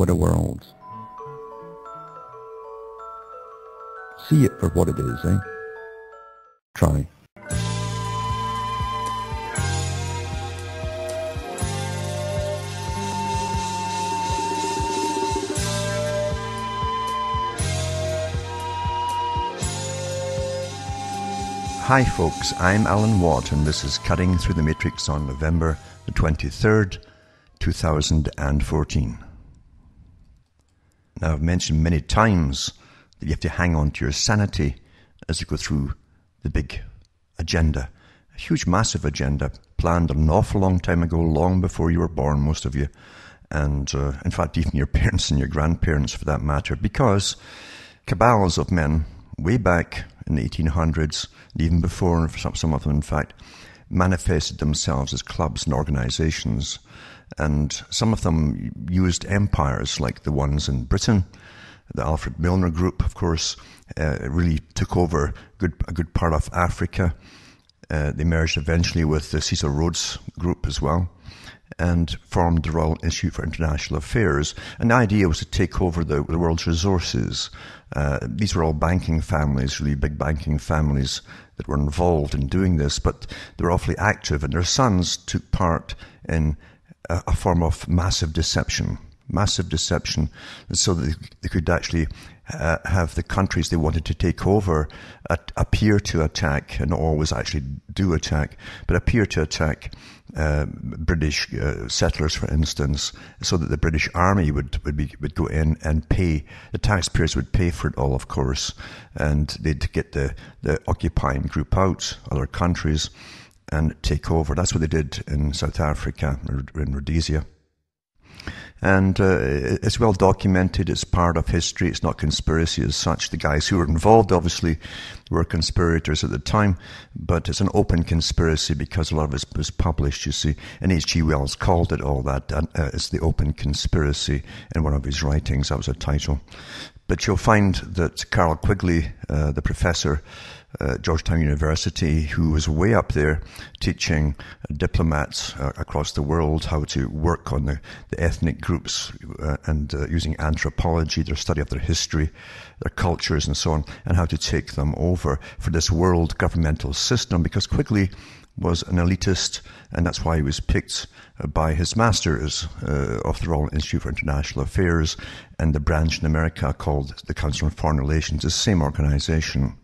with a world. See it for what it is, eh? Try. Hi folks, I'm Alan Watt and this is Cutting Through the Matrix on November the 23rd, 2014. Now I've mentioned many times that you have to hang on to your sanity as you go through the big agenda. A huge, massive agenda planned an awful long time ago, long before you were born, most of you. And in fact, even your parents and your grandparents for that matter, because cabals of men way back in the 1800s, and even before, some of them in fact, manifested themselves as clubs and organizations. And some of them used empires like the ones in Britain. The Alfred Milner Group, of course, really took over a good part of Africa. They merged eventually with the Cecil Rhodes Group as well, and formed the Royal Institute for International Affairs. And the idea was to take over the world's resources. These were all banking families, really big banking families that were involved in doing this, but they were awfully active, and their sons took part in a form of massive deception, so that they could actually have the countries they wanted to take over appear to attack, and not always actually do attack, but appear to attack British settlers, for instance, so that the British Army would go in and pay. The taxpayers would pay for it all, of course, and they'd get the occupying group out, other countries, and take over. That's what they did in South Africa, in Rhodesia. And it's well documented. It's part of history. It's not conspiracy as such. The guys who were involved, obviously, were conspirators at the time, but it's an open conspiracy because a lot of it was published, you see. And H.G. Wells called it all that. It's the open conspiracy in one of his writings. That was a title. But you'll find that Carroll Quigley, the professor, Georgetown University, who was way up there teaching diplomats across the world how to work on the ethnic groups and using anthropology, their study of their history, their cultures and so on, and how to take them over for this world governmental system, because Quigley was an elitist, and that's why he was picked by his masters of the Royal Institute for International Affairs and the branch in America called the Council on Foreign Relations, the same organization.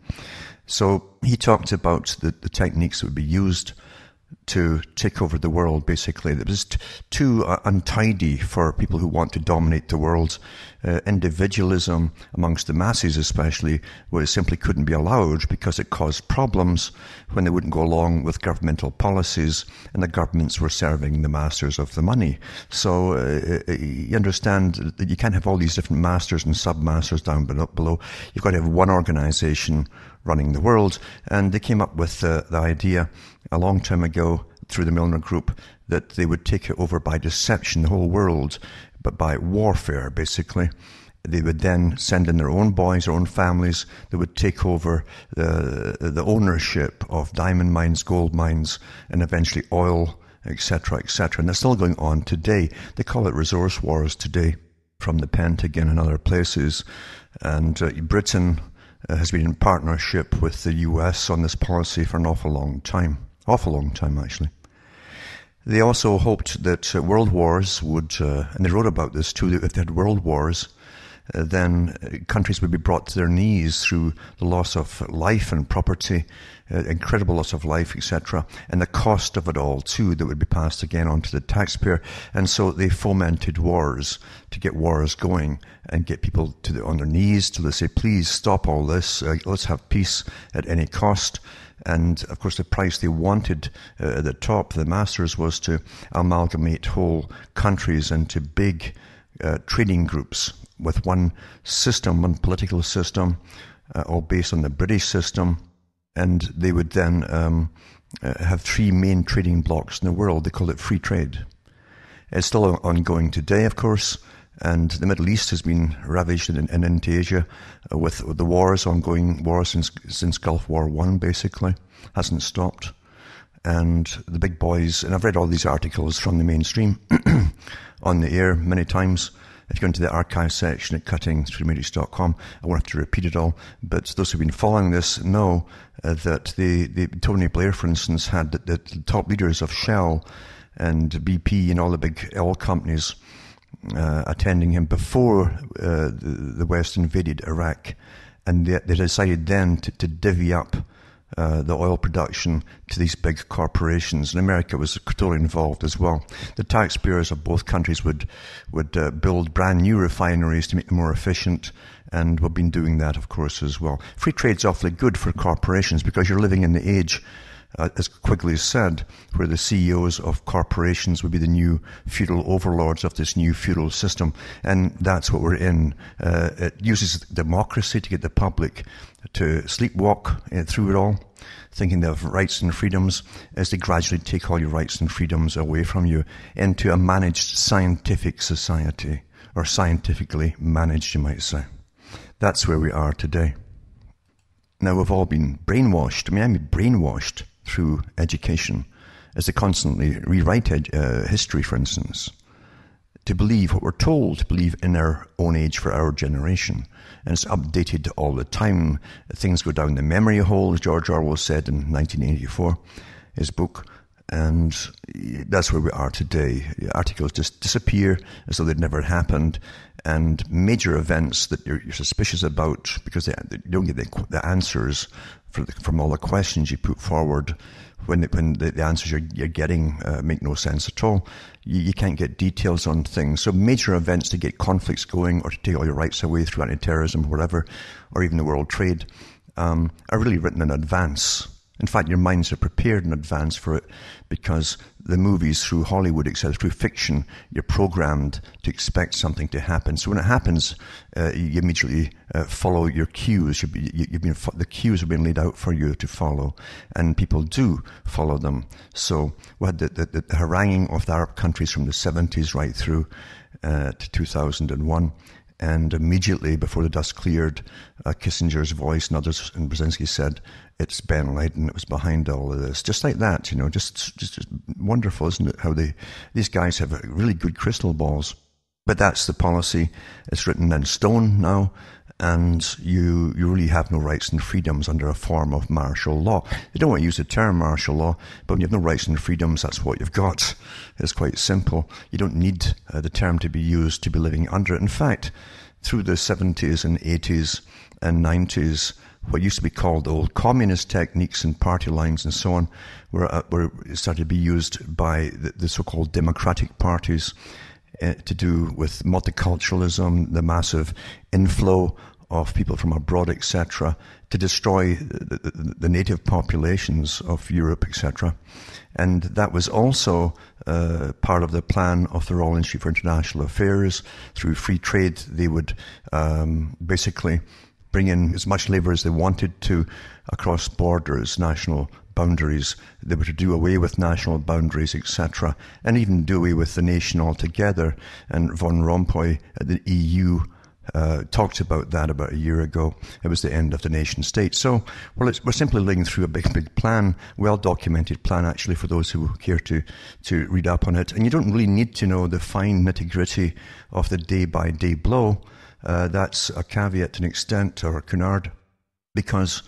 So he talked about the techniques that would be used to take over the world, basically. It was too untidy for people who want to dominate the world. Individualism amongst the masses especially, where it simply couldn't be allowed because it caused problems when they wouldn't go along with governmental policies, and the governments were serving the masters of the money. So you understand that you can't have all these different masters and sub-masters down below. You've got to have one organization running the world, and they came up with the idea a long time ago through the Milner Group that they would take it over by deception, the whole world, but by warfare, basically. They would then send in their own boys, their own families. They would take over the ownership of diamond mines, gold mines, and eventually oil, etc., etc. And that's still going on today. They call it resource wars today from the Pentagon and other places. And Britain has been in partnership with the US on this policy for an awful long time. Awful long time, actually. They also hoped that world wars would, and they wrote about this too, that if they had world wars, then countries would be brought to their knees through the loss of life and property, incredible loss of life, etc., and the cost of it all too that would be passed again onto the taxpayer. And so they fomented wars to get wars going and get people on their knees till they say, please stop all this, let's have peace at any cost. And of course the price they wanted at the top, the masters, was to amalgamate whole countries into big trading groups with one system, one political system, all based on the British system. And they would then have three main trading blocks in the world. They call it free trade. It's still ongoing today, of course, and the Middle East has been ravaged and into Asia with the wars, ongoing wars since Gulf War I, basically. Hasn't stopped. And the big boys, and I've read all these articles from the mainstream on the air many times, If you go into the archive section at cuttingthroughthematrix.com, I won't have to repeat it all, but those who've been following this know that the Tony Blair, for instance, had the top leaders of Shell and BP and all the big oil companies attending him before the West invaded Iraq. And they decided then to divvy up the oil production to these big corporations, and America was totally involved as well. The taxpayers of both countries would build brand new refineries to make them more efficient, and we've been doing that, of course, as well. Free trade's awfully good for corporations because you're living in the age, as Quigley said, where the CEOs of corporations would be the new feudal overlords of this new feudal system, and that's what we're in. It uses democracy to get the public to sleepwalk through it all, thinking they have rights and freedoms, as they gradually take all your rights and freedoms away from you into a managed scientific society, or scientifically managed, you might say. That's where we are today. Now, we've all been brainwashed. I'm brainwashed through education, as they constantly rewrite history, for instance, to believe what we're told to believe in our own age for our generation. And it's updated all the time. Things go down the memory hole, as George Orwell said in 1984, his book. And that's where we are today. The articles just disappear as though they'd never happened. And major events that you're suspicious about because they don't get the answers from all the questions you put forward, when the answers you're getting make no sense at all. You can't get details on things. So major events to get conflicts going, or to take all your rights away through anti-terrorism or whatever, or even the world trade, are really written in advance. In fact, your minds are prepared in advance for it, because the movies, through Hollywood, etc., through fiction, you're programmed to expect something to happen. So when it happens, you immediately follow your cues. The cues have been laid out for you to follow, and people do follow them. So we had the haranguing of the Arab countries from the 70s right through to 2001. And immediately before the dust cleared, Kissinger's voice and others, and Brzezinski said, it's Ben Laden that was behind all of this. Just like that, just wonderful, isn't it? How these guys have really good crystal balls. But that's the policy. It's written in stone now, and you really have no rights and freedoms under a form of martial law. They don't want to use the term martial law, but when you have no rights and freedoms, that's what you've got. It's quite simple. You don't need the term to be used to be living under it. In fact, through the 70s and 80s and 90s, what used to be called the old communist techniques and party lines and so on were started to be used by the so-called democratic parties to do with multiculturalism, the massive inflow of people from abroad, etc., to destroy the native populations of Europe, etc. And that was also part of the plan of the Royal Institute for International Affairs. Through free trade, they would basically bring in as much labour as they wanted to across borders, national boundaries. They were to do away with national boundaries, etc., and even do away with the nation altogether. And Von Rompuy at the EU talked about that about a year ago. It was the end of the nation state. So, we're simply living through a big plan, well-documented plan, actually, for those who care to read up on it. And you don't really need to know the fine nitty-gritty of the day-by-day blow. That's a caveat to an extent, or a canard, because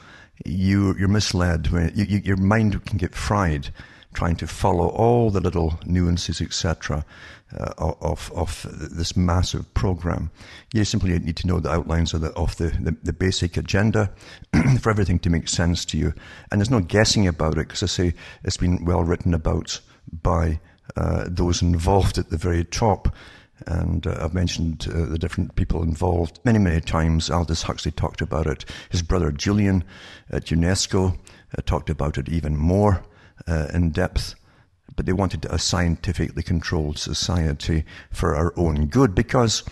you're misled. Your mind can get fried trying to follow all the little nuances, etc., of this massive program. You simply need to know the outlines of the basic agenda for everything to make sense to you. And there's no guessing about it, because I say it's been well written about by those involved at the very top. And I've mentioned the different people involved many times. Aldous Huxley talked about it. His brother Julian at UNESCO talked about it even more in depth. But they wanted a scientifically controlled society for our own good, because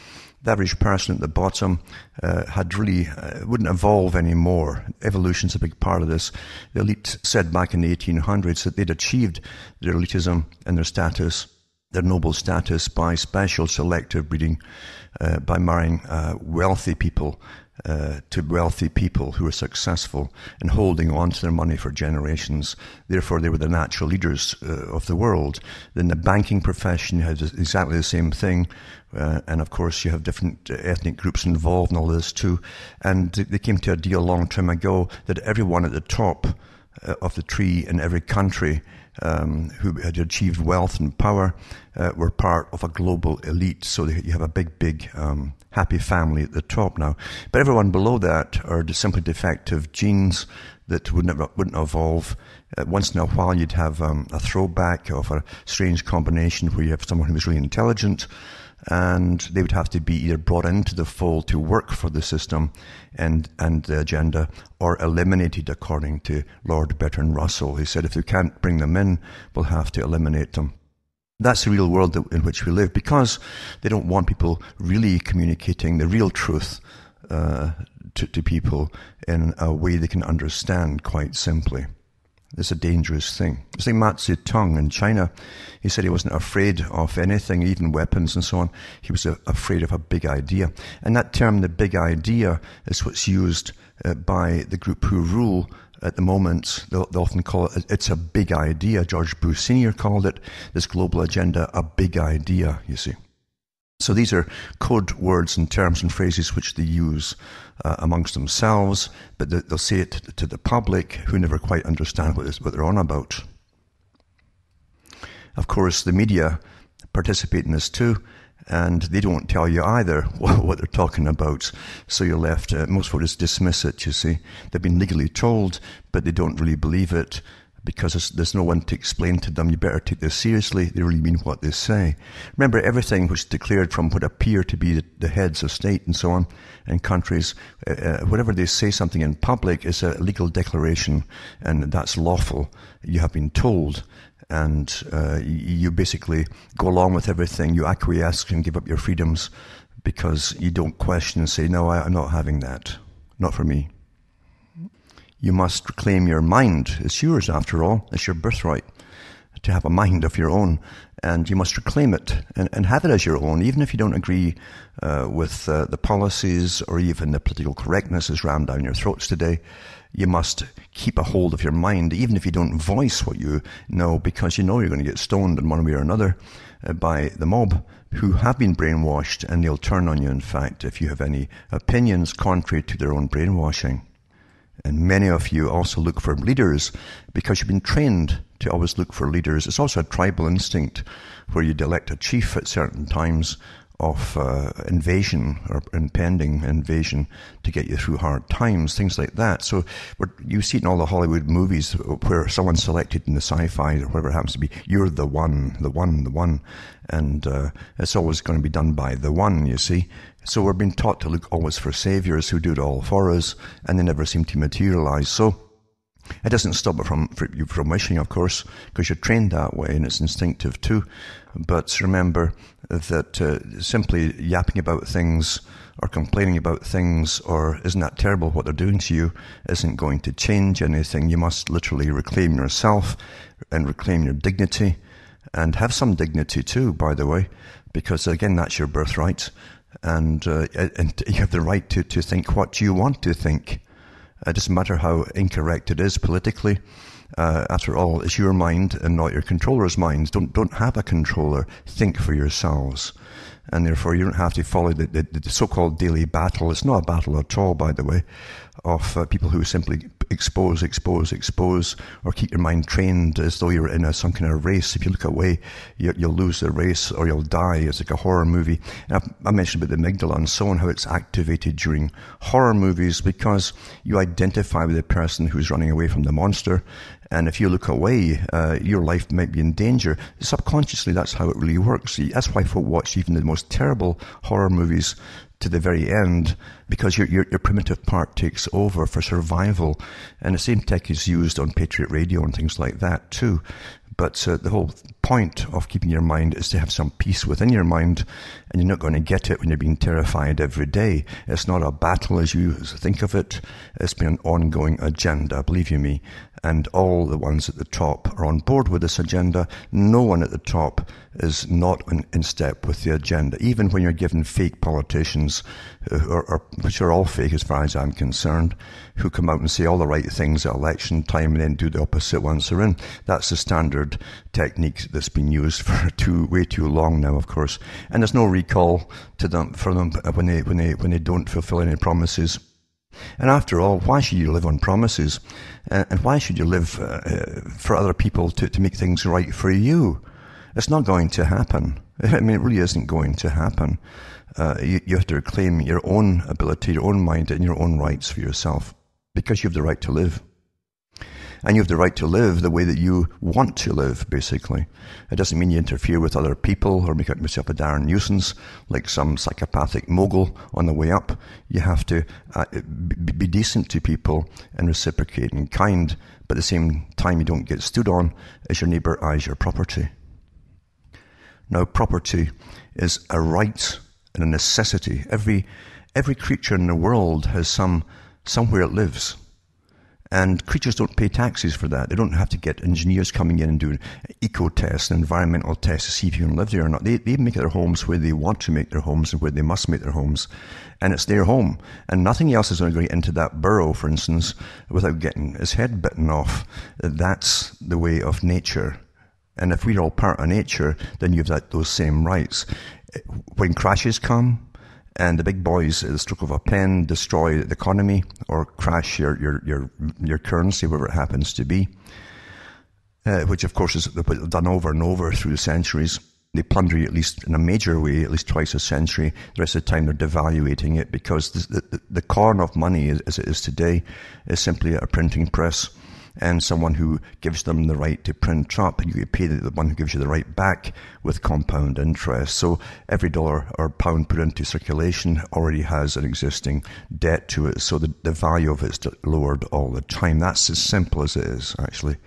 the average person at the bottom wouldn't evolve anymore. Evolution's a big part of this. The elite said back in the 1800s that they'd achieved their elitism and their status their noble status by special selective breeding, by marrying wealthy people to wealthy people who are successful and holding on to their money for generations. Therefore, they were the natural leaders of the world. Then the banking profession had exactly the same thing. And of course, you have different ethnic groups involved in all this too. And they came to a deal a long time ago that everyone at the top of the tree in every country who had achieved wealth and power were part of a global elite. So you have a big happy family at the top now. But everyone below that are simply defective genes that wouldn't evolve. Once in a while you'd have a throwback of a strange combination where you have someone who was really intelligent, and they would have to be either brought into the fold to work for the system and the agenda, or eliminated, according to Lord Bertrand Russell. He said if we can't bring them in, we'll have to eliminate them. That's the real world in which we live, because they don't want people really communicating the real truth to people in a way they can understand quite simply. It's a dangerous thing. It's like Mao Zedong in China. He said he wasn't afraid of anything, even weapons and so on. He was afraid of a big idea. And that term, the big idea, is what's used by the group who rule at the moment. They'll often call it, it's a big idea. George Bush Sr. called it, this global agenda, a big idea, you see. So these are code words and terms and phrases which they use amongst themselves, but they'll say it to the public who never quite understand what they're on about. Of course, the media participate in this too, and they don't tell you either what they're talking about. So you're left, most voters dismiss it, you see. They've been legally told, but they don't really believe it, because there's no one to explain to them, you better take this seriously, they really mean what they say. Remember, everything which is declared from what appear to be the heads of state and so on in countries, whatever they say something in public is a legal declaration, and that's lawful. You have been told, and you basically go along with everything. You acquiesce and give up your freedoms because you don't question and say, no, I'm not having that. Not for me. You must reclaim your mind. It's yours, after all. It's your birthright to have a mind of your own. And you must reclaim it and have it as your own, even if you don't agree with the policies or even the political correctness is rammed down your throats today. You must keep a hold of your mind, even if you don't voice what you know, because you know you're going to get stoned in one way or another by the mob who have been brainwashed, and they'll turn on you, in fact, if you have any opinions contrary to their own brainwashing. And many of you also look for leaders because you've been trained to always look for leaders. It's also a tribal instinct where you'd elect a chief at certain times of invasion or impending invasion to get you through hard times, things like that. So you see it in all the Hollywood movies where someone's selected in the sci-fi or whatever it happens to be, you're the one. And it's always going to be done by the one, you see. So we're being taught to look always for saviors who do it all for us, and they never seem to materialize. So it doesn't stop you from wishing, of course, because you're trained that way and it's instinctive too. But remember that simply yapping about things or complaining about things or isn't that terrible what they're doing to you isn't going to change anything. You must literally reclaim yourself and reclaim your dignity, and have some dignity too, by the way, because again, that's your birthright. And you have the right to think what you want to think. It doesn't matter how incorrect it is politically. After all, it's your mind and not your controller's mind. Don't have a controller. Think for yourselves. And therefore, you don't have to follow the so-called daily battle. It's not a battle at all, by the way, of people who simply expose, or keep your mind trained as though you're in some kind of race. If you look away, you'll lose the race or you'll die. It's like a horror movie. And I mentioned about the amygdala and so on, how it's activated during horror movies because you identify with the person who's running away from the monster. And if you look away, your life might be in danger. Subconsciously, that's how it really works. That's why folk watch even the most terrible horror movies to the very end, because your primitive part takes over for survival. And the same tech is used on Patriot Radio and things like that too. But the whole point of keeping your mind is to have some peace within your mind, and you're not going to get it when you're being terrified every day. It's not a battle as you think of it. It's been an ongoing agenda, believe you me. and all the ones at the top are on board with this agenda. No one at the top is not in step with the agenda. Even when you're given fake politicians, which are all fake as far as I'm concerned, who come out and say all the right things at election time and then do the opposite once they're in. That's the standard technique that's been used for way too long now, of course. And there's no recall for them when they don't fulfill any promises. And after all, why should you live on promises? And why should you live for other people to make things right for you? It's not going to happen. I mean, it really isn't going to happen. You have to reclaim your own ability, your own mind, and your own rights for yourself, because you have the right to live. And you have the right to live the way that you want to live, basically. It doesn't mean you interfere with other people or make yourself a darn nuisance like some psychopathic mogul on the way up. You have to be decent to people and reciprocate and kind, but at the same time you don't get stood on as your neighbour eyes your property. Now, property is a right and a necessity. Every creature in the world has somewhere it lives. And creatures don't pay taxes for that. They don't have to get engineers coming in and doing eco-tests and environmental tests to see if you can live there or not. They make their homes where they want to make their homes and where they must make their homes. And it's their home. And nothing else is going to get into that burrow, for instance, without getting his head bitten off. That's the way of nature. And if we're all part of nature, then you have those same rights. When crashes come, and the big boys, at the stroke of a pen, destroy the economy or crash your currency, whatever it happens to be, which of course is done over and over through the centuries. They plunder you at least in a major way, at least twice a century. The rest of the time they're devaluating it, because the corn of money, as it is today, is simply a printing press and someone who gives them the right to print up, and you pay the one who gives you the right back with compound interest. So every dollar or pound put into circulation already has an existing debt to it, so the value of it is lowered all the time. That's as simple as it is, actually.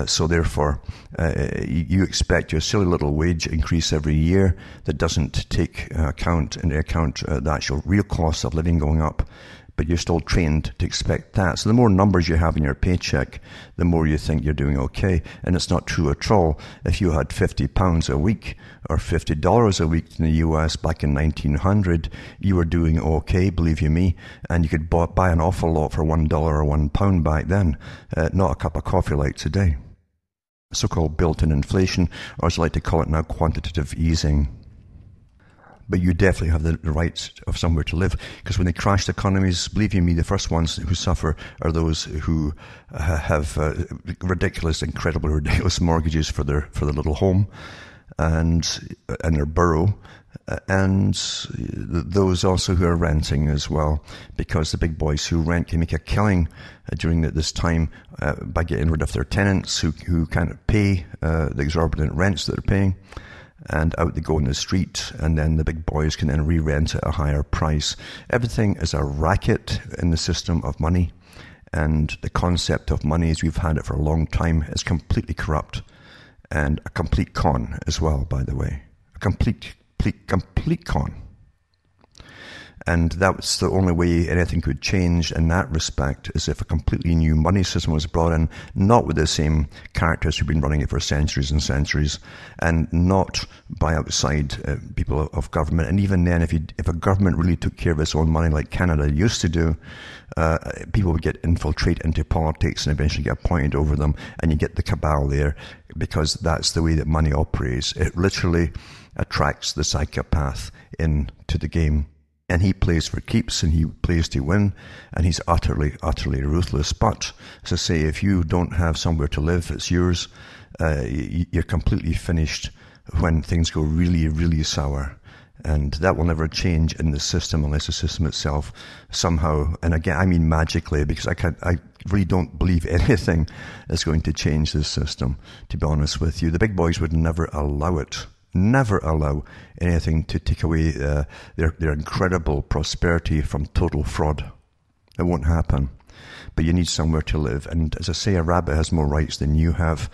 So therefore, you expect your silly little wage increase every year that doesn't take into account the actual real cost of living going up, but you're still trained to expect that. So the more numbers you have in your paycheck, the more you think you're doing okay. And it's not true at all. If you had £50 a week or $50 a week in the US back in 1900, you were doing okay, believe you me, and you could buy an awful lot for $1 or £1 back then, not a cup of coffee like today. So-called built-in inflation, or as I like to call it now, quantitative easing. But you definitely have the right of somewhere to live, because when they crash the economies, believe you me, the first ones who suffer are those who have incredibly ridiculous mortgages for their little home and their burrow, and those also who are renting as well, because the big boys who rent can make a killing during this time by getting rid of their tenants who can't pay the exorbitant rents that they're paying. And out they go in the street, and then the big boys can then re-rent at a higher price. Everything is a racket in the system of money, and the concept of money, as we've had it for a long time, is completely corrupt, and a complete con as well, by the way. A complete con. And that's the only way anything could change in that respect, is if a completely new money system was brought in, not with the same characters who've been running it for centuries and centuries, and not by outside people of government. And even then, if a government really took care of its own money like Canada used to do, people would infiltrate into politics and eventually get appointed over them, and you get the cabal there, because that's the way that money operates. It literally attracts the psychopath into the game. And he plays for keeps, and he plays to win, and he's utterly, utterly ruthless. But, as I say, if you don't have somewhere to live, it's yours, you're completely finished when things go really, really sour. And that will never change in the system unless the system itself somehow, and again, I mean magically, because I really don't believe anything is going to change this system, to be honest with you. The big boys would never allow it. Never allow anything to take away their incredible prosperity from total fraud. It won't happen. But you need somewhere to live. And as I say, a rabbit has more rights than you have.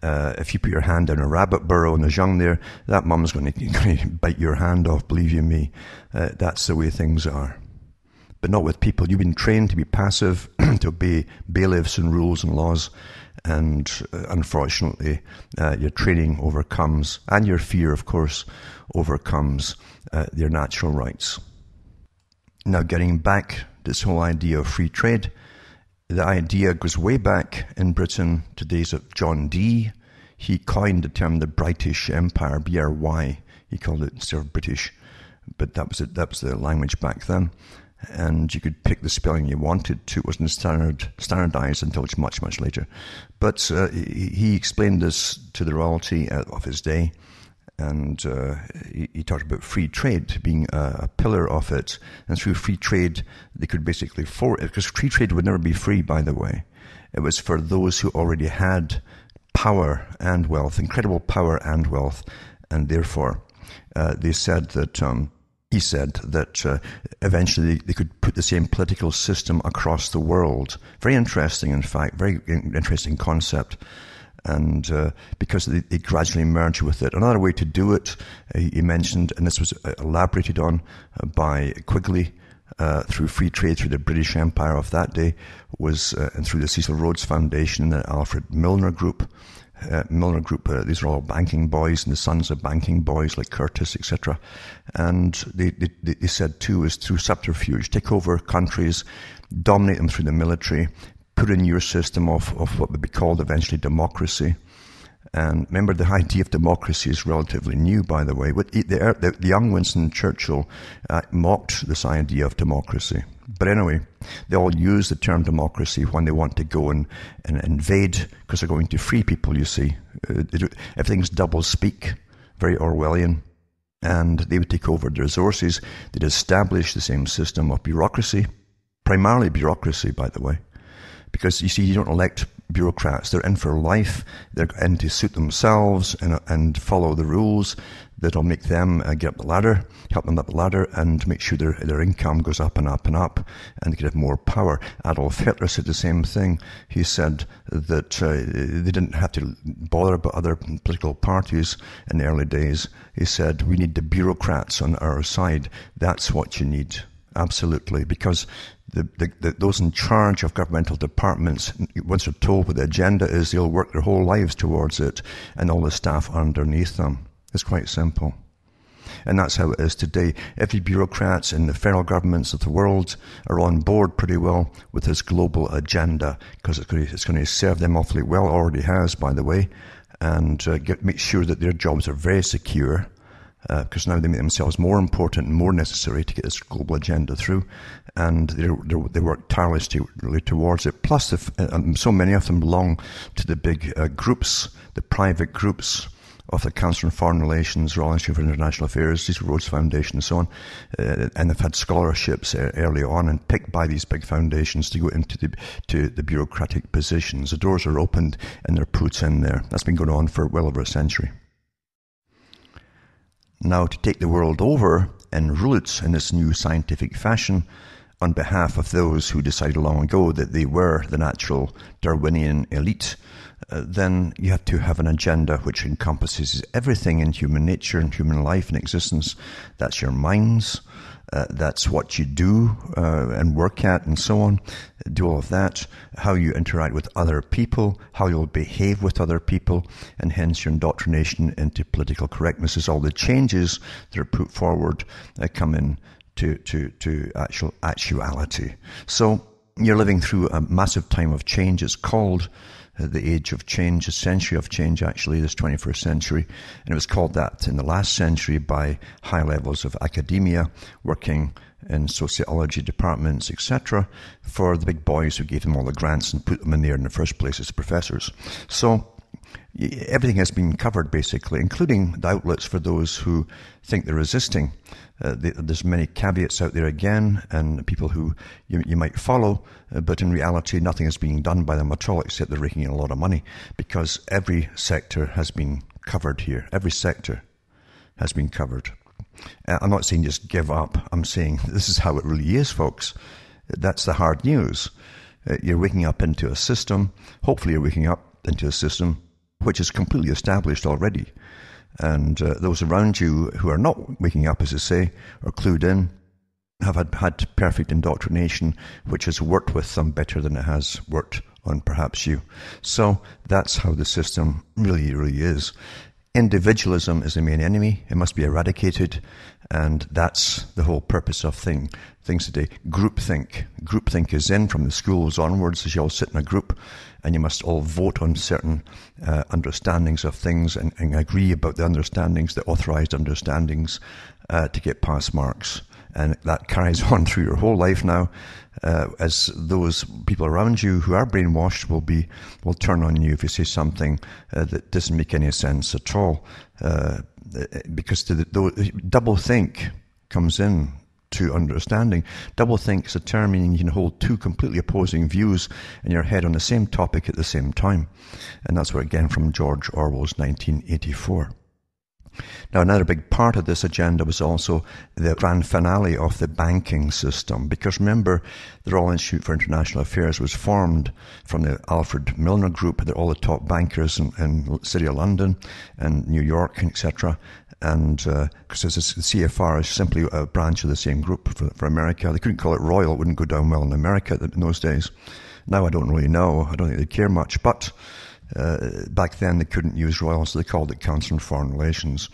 If you put your hand down a rabbit burrow and there's young there, that mum's going to bite your hand off, believe you me. That's the way things are. but not with people. You've been trained to be passive, to obey bailiffs and rules and laws, and unfortunately, your training overcomes, and your fear, of course, overcomes your natural rights. Now, getting back to this whole idea of free trade, the idea goes way back in Britain to days of John Dee. He coined the term the British Empire, BRY. He called it instead of British, but that was it. That was the language back then. And you could pick the spelling you wanted to. It wasn't standardized until much, much later. But he explained this to the royalty of his day. And he talked about free trade being a pillar of it. And through free trade, they could basically because free trade would never be free, by the way. It was for those who already had power and wealth, incredible power and wealth. And therefore, he said that eventually they could put the same political system across the world. Very interesting, in fact, very interesting concept. And because they gradually merge with it. Another way to do it, he mentioned, and this was elaborated on by Quigley through free trade through the British Empire of that day, was and through the Cecil Rhodes Foundation and the Alfred Milner Group. These are all banking boys and the sons of banking boys like Curtis, etc. And they said too, is through subterfuge, take over countries, dominate them through the military, put in your system of what would be called eventually democracy. And remember, the idea of democracy is relatively new, by the way. The young Winston Churchill mocked this idea of democracy. But anyway, they all use the term democracy when they want to go and invade, because they're going to free people, you see. Everything's double speak, very Orwellian. And they would take over the resources. They'd establish the same system of bureaucracy, primarily bureaucracy, by the way. Because, you see, you don't elect bureaucrats. They're in for life. They're in to suit themselves and follow the rules that'll make them get up the ladder, help them up the ladder, and make sure their income goes up and up and up, and they could have more power. Adolf Hitler said the same thing. He said that they didn't have to bother about other political parties in the early days. He said, we need the bureaucrats on our side. That's what you need. Absolutely. Because those in charge of governmental departments, once they're told what the agenda is, they'll work their whole lives towards it, and all the staff underneath them. It's quite simple. And that's how it is today. Every bureaucrats in the federal governments of the world are on board pretty well with this global agenda, because it's going to serve them awfully well, already has, by the way, and make sure that their jobs are very secure, because now they make themselves more important and more necessary to get this global agenda through, and they work tirelessly towards it. Plus, so many of them belong to the big groups, the private groups of the Council on Foreign Relations, Royal Institute for International Affairs, Cecil Rhodes Foundation, and so on, and they've had scholarships early on and picked by these big foundations to go into the bureaucratic positions. The doors are opened and they're put in there. That's been going on for well over a century. Now, to take the world over and rule it in this new scientific fashion on behalf of those who decided long ago that they were the natural Darwinian elite, then you have to have an agenda which encompasses everything in human nature and human life and existence. That's your minds, that's what you do and work at and so on. Do all of that, how you interact with other people, how you'll behave with other people, and hence your indoctrination into political correctness is all the changes that are put forward come in to actuality. So you're living through a massive time of change. It's called the age of change, a century of change, actually, this 21st century. And it was called that in the last century by high levels of academia, working in sociology departments, etc., for the big boys who gave them all the grants and put them in there in the first place as professors. So everything has been covered, basically, including the outlets for those who think they're resisting. There's many caveats out there again, and people who you might follow, but in reality nothing is being done by them at all, except they're raking in a lot of money, because every sector has been covered here. Every sector has been covered. I'm not saying just give up. I'm saying this is how it really is, folks. That's the hard news. You're waking up into a system. Hopefully you're waking up into a system which is completely established already. And those around you who are not waking up, as I say, or clued in, have had perfect indoctrination, which has worked with them better than it has worked on perhaps you. So that's how the system really, really is. Individualism is the main enemy. It must be eradicated, and that's the whole purpose of things today. Groupthink. Groupthink is in from the schools onwards, as you all sit in a group, and you must all vote on certain understandings of things and agree about the understandings, the authorized understandings, to get pass marks. And that carries on through your whole life now, as those people around you who are brainwashed will turn on you if you say something that doesn't make any sense at all, because double think comes in to understanding. Double think is a term meaning you can hold two completely opposing views in your head on the same topic at the same time, and that's where, again, from George Orwell's 1984. Now, another big part of this agenda was also the grand finale of the banking system, because remember, the Royal Institute for International Affairs was formed from the Alfred Milner Group. They're all the top bankers in the City of London and New York, etc. And because the CFR is simply a branch of the same group for America. They couldn't call it royal. It wouldn't go down well in America in those days. Now I don't really know. I don't think they care much. But back then they couldn't use royal, so they called it Council on Foreign Relations.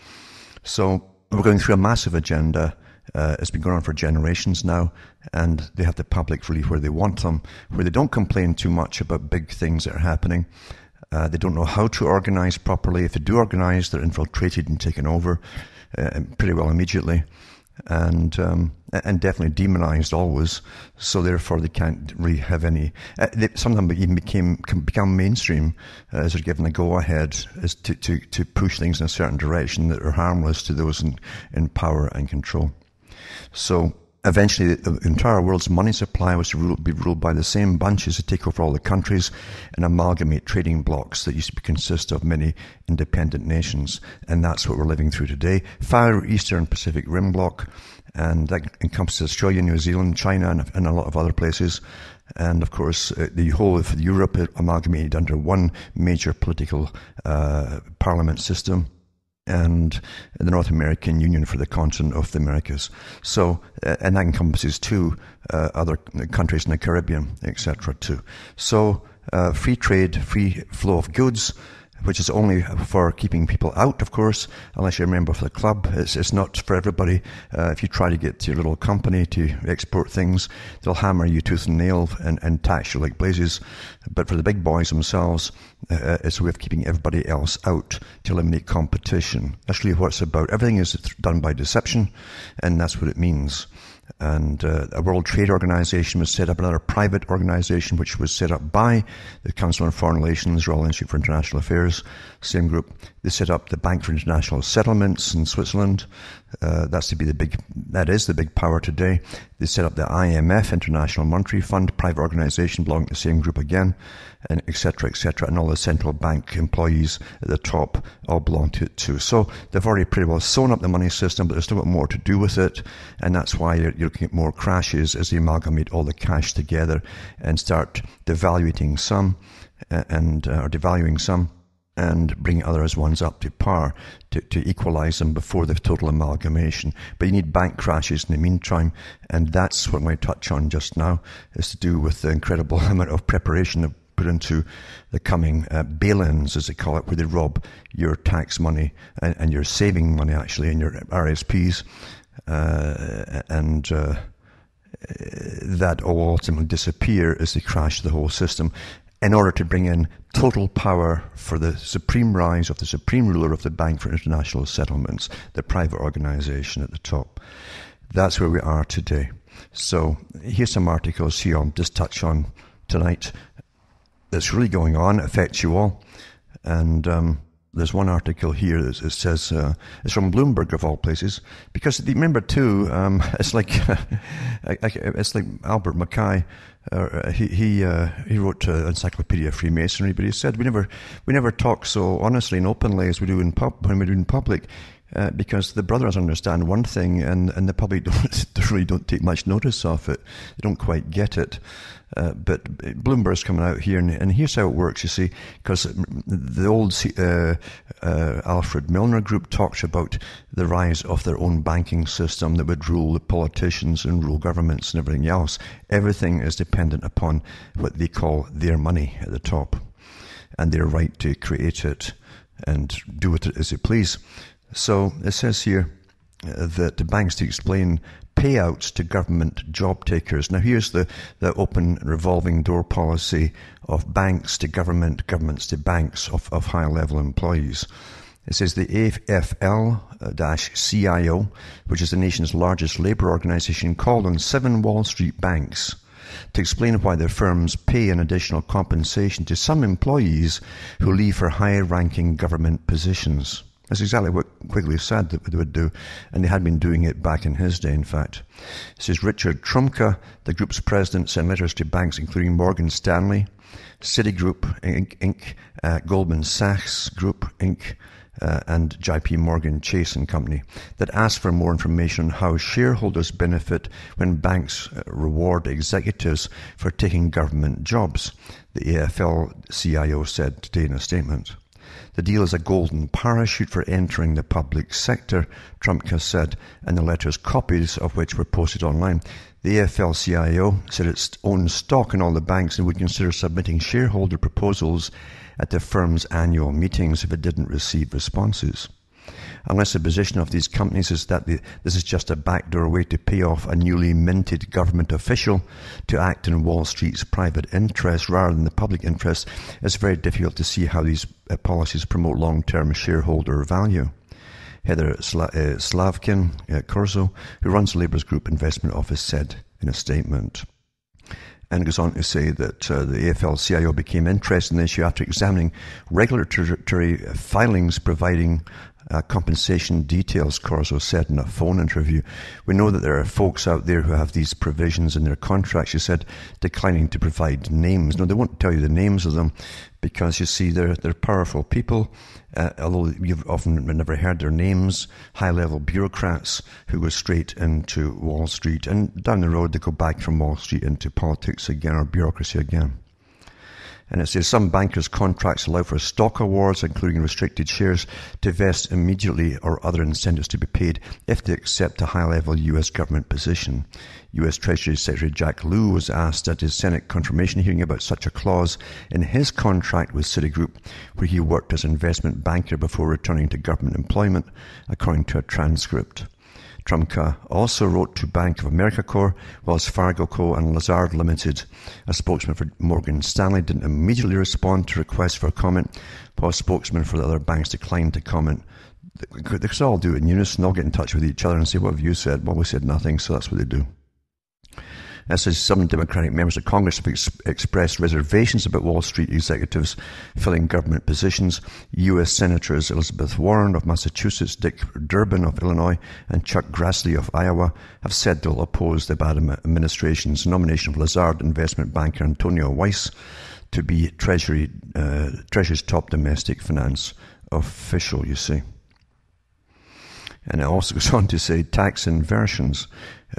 So we're going through a massive agenda. It's been going on for generations now, and they have the public really where they want them, where they don't complain too much about big things that are happening. They don't know how to organize properly. If they do organize, they're infiltrated and taken over pretty well immediately. And definitely demonized always, so therefore they can't really have any. Some of them even become mainstream as they're given a go-ahead as to push things in a certain direction that are harmless to those in power and control. So eventually the entire world's money supply was to be ruled by the same bunches to take over all the countries and amalgamate trading blocks that used to consist of many independent nations. And that's what we're living through today. Far Eastern Pacific Rim block, and that encompasses Australia, New Zealand, China, and a lot of other places. And of course, the whole of Europe amalgamated under one major political parliament system, and the North American Union for the continent of the Americas. So, and that encompasses too other countries in the Caribbean, etc. too. So, free trade, free flow of goods, which is only for keeping people out, of course, unless you're a member of the club. It's not for everybody. If you try to get your little company to export things, they'll hammer you tooth and nail and tax you like blazes. But for the big boys themselves, it's a way of keeping everybody else out to eliminate competition. That's really what it's about. Everything is done by deception, and that's what it means. And a World Trade Organization was set up, another private organization which was set up by the Council on Foreign Relations, Royal Institute for International Affairs, same group. They set up the Bank for International Settlements in Switzerland. That is the big power today. They set up the IMF, International Monetary Fund, private organization belonging to the same group again, and et cetera, and all the central bank employees at the top all belong to it too. So they've already pretty well sewn up the money system, but there's still got more to do with it, and that's why you're looking at more crashes as they amalgamate all the cash together and start devaluing some, or devaluing some, and bring other ones up to par to equalize them before the total amalgamation. But you need bank crashes in the meantime, and that's what I'm going to touch on just now, is to do with the incredible amount of preparation of put into the coming bail-ins, as they call it, where they rob your tax money and your saving money, actually, and your RSPs, and that all ultimately disappear as they crash the whole system, in order to bring in total power for the supreme rise of the supreme ruler of the Bank for International Settlements, the private organization at the top. That's where we are today. So here's some articles here I'll just touch on tonight that's really going on, affects you all. And there's one article here that says, it's from Bloomberg of all places, because remember too, it's like Albert Mackay. He wrote Encyclopedia of Freemasonry, but he said we never talk so honestly and openly as we do when we do in public. because the brothers understand one thing and the public really don't take much notice of it. They don't quite get it. But Bloomberg's coming out here, and here's how it works, you see, because the old Alfred Milner Group talks about the rise of their own banking system that would rule the politicians and rule governments and everything else. Everything is dependent upon what they call their money at the top and their right to create it and do with it as they please. So it says here that the banks to explain payouts to government job takers. Now here's the open revolving door policy of banks to government, governments to banks of higher level employees. It says the AFL-CIO, which is the nation's largest labour organisation, called on 7 Wall Street banks to explain why their firms pay an additional compensation to some employees who leave for high-ranking government positions. That's exactly what Quigley said that they would do, and they had been doing it back in his day, in fact. It says Richard Trumka, the group's president, sent letters to banks including Morgan Stanley, Citigroup Inc., Goldman Sachs Group Inc., and JP Morgan Chase and Company that asked for more information on how shareholders benefit when banks reward executives for taking government jobs, the AFL-CIO said today in a statement. The deal is a golden parachute for entering the public sector, Trumka said, and the letters, copies of which were posted online. The AFL-CIO said it owns stock in all the banks and would consider submitting shareholder proposals at the firm's annual meetings if it didn't receive responses. Unless the position of these companies is that this is just a backdoor way to pay off a newly minted government official to act in Wall Street's private interest rather than the public interest, it's very difficult to see how these policies promote long-term shareholder value. Heather Slavkin-Corso, who runs Labour's Group Investment Office, said in a statement. And it goes on to say that the AFL-CIO became interested in the issue after examining regulatory filings providing compensation details, Corso said in a phone interview. We know that there are folks out there who have these provisions in their contracts, she said, declining to provide names. No, they won't tell you the names of them because, you see, they're powerful people, although you've often never heard their names, high-level bureaucrats who go straight into Wall Street. And down the road, they go back from Wall Street into politics again, or bureaucracy again. And it says some bankers' contracts allow for stock awards, including restricted shares, to vest immediately or other incentives to be paid if they accept a high-level U.S. government position. U.S. Treasury Secretary Jack Lew was asked at his Senate confirmation hearing about such a clause in his contract with Citigroup, where he worked as an investment banker before returning to government employment, according to a transcript. Trumka also wrote to Bank of America Corp., Wells Fargo Co. and Lazard Limited. A spokesman for Morgan Stanley didn't immediately respond to requests for comment, while spokesmen for the other banks declined to comment. They could all do it in unison, all get in touch with each other and say, what have you said? Well, we said nothing, so that's what they do. It says some Democratic members of Congress have expressed reservations about Wall Street executives filling government positions. U.S. Senators Elizabeth Warren of Massachusetts, Dick Durbin of Illinois, and Chuck Grassley of Iowa have said they'll oppose the Biden administration's nomination of Lazard investment banker Antonio Weiss to be Treasury's top domestic finance official, you see. And it also goes on to say tax inversions.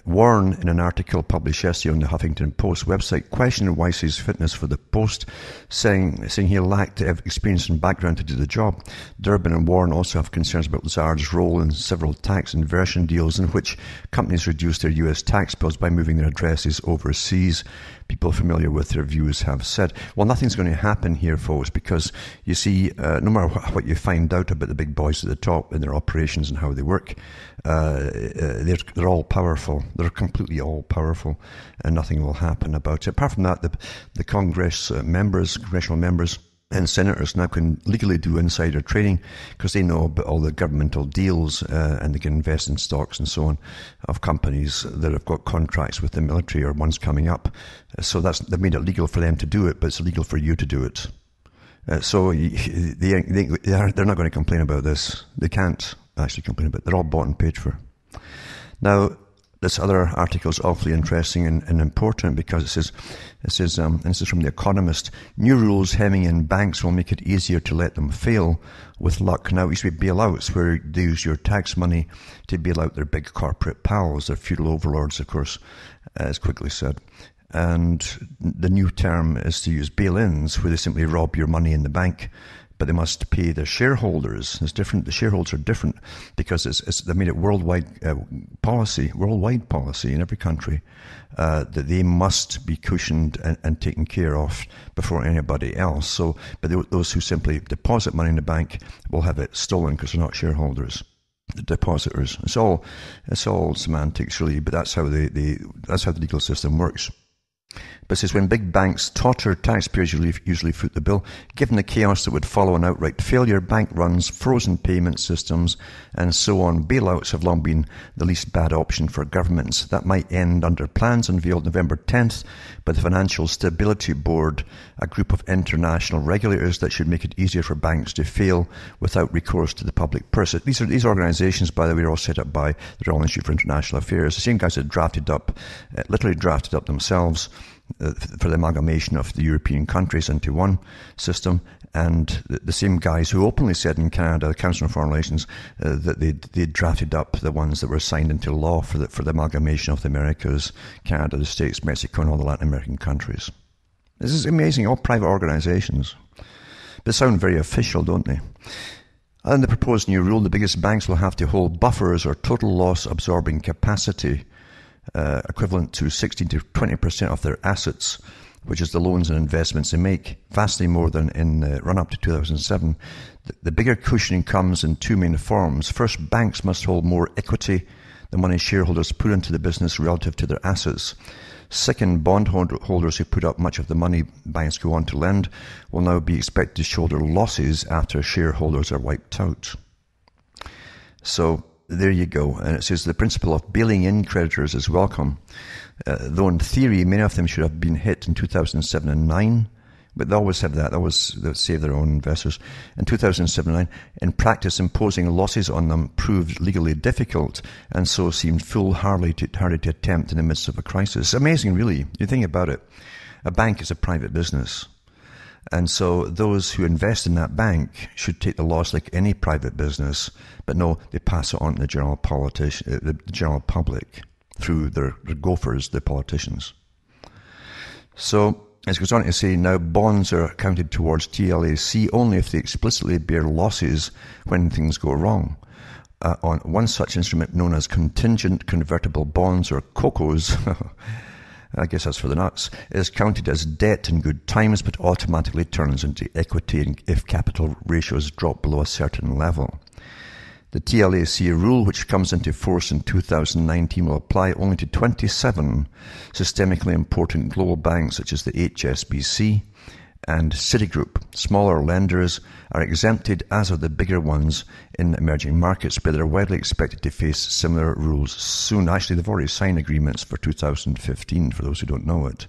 Warren, in an article published yesterday on the Huffington Post website, questioned Weiss's fitness for the post, saying he lacked experience and background to do the job. Durbin and Warren also have concerns about Lazard's role in several tax inversion deals in which companies reduced their U.S. tax bills by moving their addresses overseas. People familiar with their views have said, well, nothing's going to happen here, folks, because, you see, no matter what you find out about the big boys at the top and their operations and how they work, they're all powerful. They're completely all powerful, and nothing will happen about it. Apart from that, the congressional members and senators now can legally do insider trading because they know about all the governmental deals and they can invest in stocks and so on of companies that have got contracts with the military or ones coming up. So they've made it legal for them to do it, but it's illegal for you to do it. So they're not going to complain about this. They can't actually complain about it. They're all bought and paid for. Now, this other article is awfully interesting and important because it says, and this is from The Economist, new rules hemming in banks will make it easier to let them fail with luck. Now, it used to be bailouts, where they use your tax money to bail out their big corporate pals, their feudal overlords, of course, as quickly said. And the new term is to use bail-ins, where they simply rob your money in the bank, but they must pay their shareholders. It's different. The shareholders are different because they made it worldwide policy in every country that they must be cushioned and taken care of before anybody else. So, but those who simply deposit money in the bank will have it stolen because they're not shareholders. The depositors. It's all semantics, really, but that's how that's how the legal system works. But it says, when big banks totter, taxpayers usually foot the bill. Given the chaos that would follow an outright failure, bank runs, frozen payment systems, and so on, bailouts have long been the least bad option for governments. That might end under plans unveiled November 10th by the Financial Stability Board, a group of international regulators that should make it easier for banks to fail without recourse to the public purse. These organizations, by the way, are all set up by the Royal Institute for International Affairs, the same guys that literally drafted up themselves for the amalgamation of the European countries into one system, and the same guys who openly said in Canada, the Council on Foreign Relations, that they drafted up the ones that were signed into law for the amalgamation of the Americas, Canada, the States, Mexico, and all the Latin American countries. This is amazing, all private organizations. They sound very official, don't they? And the proposed new rule, the biggest banks will have to hold buffers or total loss absorbing capacity equivalent to 16 to 20% of their assets, which is the loans and investments they make, vastly more than in the run-up to 2007. The bigger cushioning comes in two main forms. First, banks must hold more equity, the money shareholders put into the business relative to their assets. Second, bondholders who put up much of the money banks go on to lend will now be expected to shoulder losses after shareholders are wiped out. So, there you go. And it says the principle of bailing in creditors is welcome. Though in theory, many of them should have been hit in 2007 and 2009. But they always have that. They always save their own investors. In 2007 and 2009, in practice, imposing losses on them proved legally difficult and so seemed foolhardy to attempt in the midst of a crisis. Amazing, really. You think about it. A bank is a private business. And so those who invest in that bank should take the loss like any private business, but no, they pass it on to the general public through their gophers, the politicians. So, as it goes on to say, now bonds are counted towards TLAC only if they explicitly bear losses when things go wrong. On one such instrument known as contingent convertible bonds, or COCOs, I guess that's for the nuts, is counted as debt in good times but automatically turns into equity if capital ratios drop below a certain level. The TLAC rule, which comes into force in 2019, will apply only to 27 systemically important global banks such as the HSBC and Citigroup. Smaller lenders are exempted, as are the bigger ones in emerging markets, but they're widely expected to face similar rules soon. Actually, they've already signed agreements for 2015, for those who don't know it.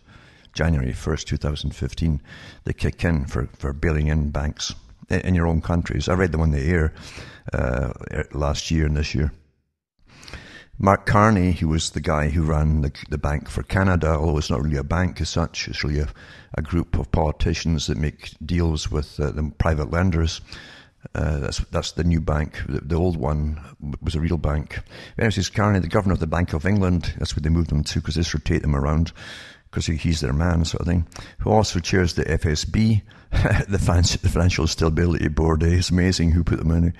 January 1st, 2015, they kick in for bailing in banks in your own countries. I read them on the air last year and this year. Mark Carney, who was the guy who ran the Bank for Canada, although it's not really a bank as such, it's really a group of politicians that make deals with the private lenders. That's the new bank. The old one was a real bank. Anyways, Carney, the governor of the Bank of England, that's where they moved them to because they just rotate them around because he's their man, sort of thing, who also chairs the FSB, the Financial Stability Board. It's amazing who put them in.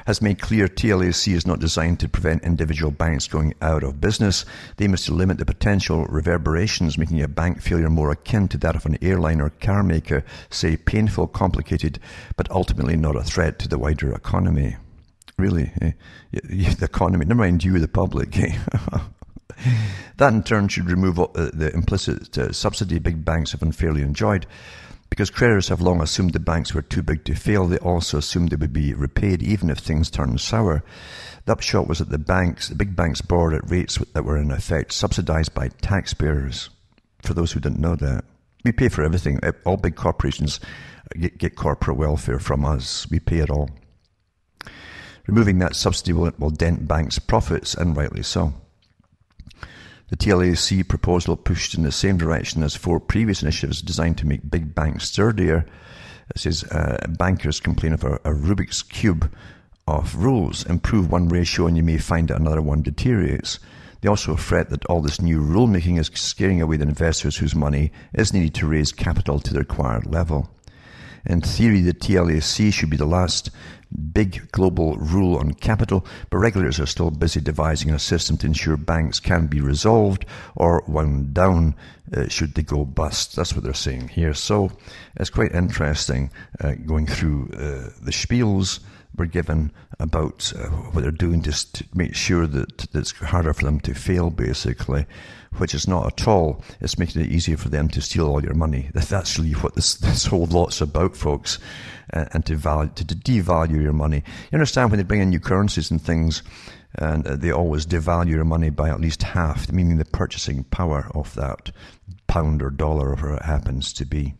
Has made clear TLAC is not designed to prevent individual banks going out of business. They must limit the potential reverberations, making a bank failure more akin to that of an airline or car maker, say painful, complicated, but ultimately not a threat to the wider economy. Really, the economy, never mind you, the public. That in turn should remove the implicit subsidy big banks have unfairly enjoyed. Because creditors have long assumed the banks were too big to fail, they also assumed they would be repaid even if things turned sour. The upshot was that the big banks borrowed at rates that were in effect subsidized by taxpayers. For those who didn't know that. We pay for everything. All big corporations get corporate welfare from us. We pay it all. Removing that subsidy will dent banks' profits, and rightly so. The TLAC proposal pushed in the same direction as 4 previous initiatives designed to make big banks sturdier. It says bankers complain of a Rubik's Cube of rules. Improve one ratio and you may find that another one deteriorates. They also fret that all this new rulemaking is scaring away the investors whose money is needed to raise capital to the required level. In theory, the TLAC should be the last big global rule on capital, but regulators are still busy devising a system to ensure banks can be resolved or wound down should they go bust. That's what they're saying here. So it's quite interesting going through the spiels we're given about what they're doing just to make sure that it's harder for them to fail, basically, which is not at all. It's making it easier for them to steal all your money. That's really what this whole lot's about, folks, and to devalue your money. You understand, when they bring in new currencies and things, and they always devalue your money by at least half, meaning the purchasing power of that pound or dollar, or whatever it happens to be.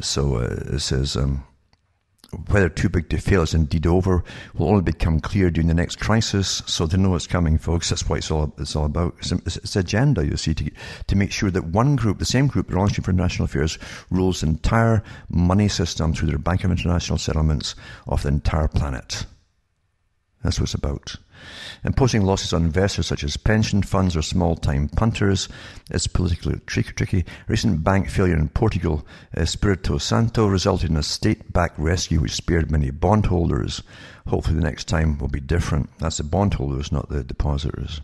So it says, whether too big to fail is indeed over will only become clear during the next crisis. So they know it's coming, folks. That's what it's all about. It's agenda, you see, to make sure that one group, the same group, the Royal Institute for International Affairs, rules the entire money system through their Bank of International Settlements of the entire planet. That's what it's about. Imposing losses on investors such as pension funds or small-time punters is politically tricky. Recent bank failure in Portugal, Espírito Santo, resulted in a state-backed rescue which spared many bondholders. Hopefully the next time will be different. That's the bondholders, not the depositors.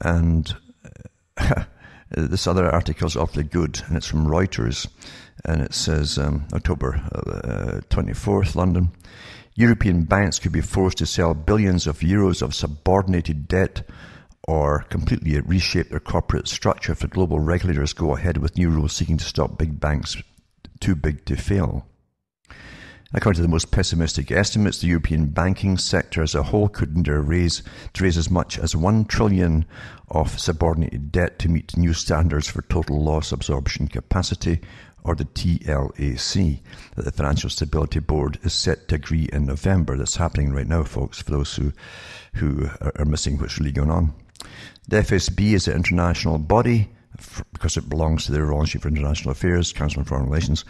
And this other article is awfully good, and it's from Reuters, and it says October 24th, London. European banks could be forced to sell billions of euros of subordinated debt or completely reshape their corporate structure if the global regulators go ahead with new rules seeking to stop big banks too big to fail. According to the most pessimistic estimates, the European banking sector as a whole could raise as much as 1 trillion of subordinated debt to meet new standards for total loss absorption capacity, or the TLAC, that the Financial Stability Board is set to agree in November. That's happening right now, folks, for those who are missing what's really going on. The FSB is an international body, because it belongs to the Royal Institute for International Affairs, Council on Foreign Relations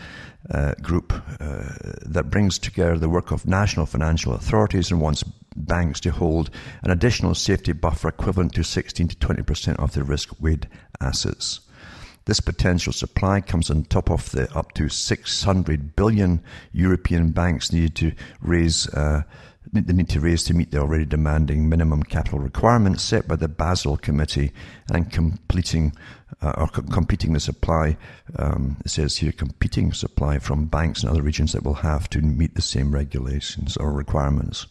group, that brings together the work of national financial authorities and wants banks to hold an additional safety buffer equivalent to 16 to 20% of their risk-weighted assets. This potential supply comes on top of the up to 600 billion European banks need to raise to meet the already demanding minimum capital requirements set by the Basel Committee, and competing the supply. It says here, competing supply from banks in other regions that will have to meet the same regulations or requirements.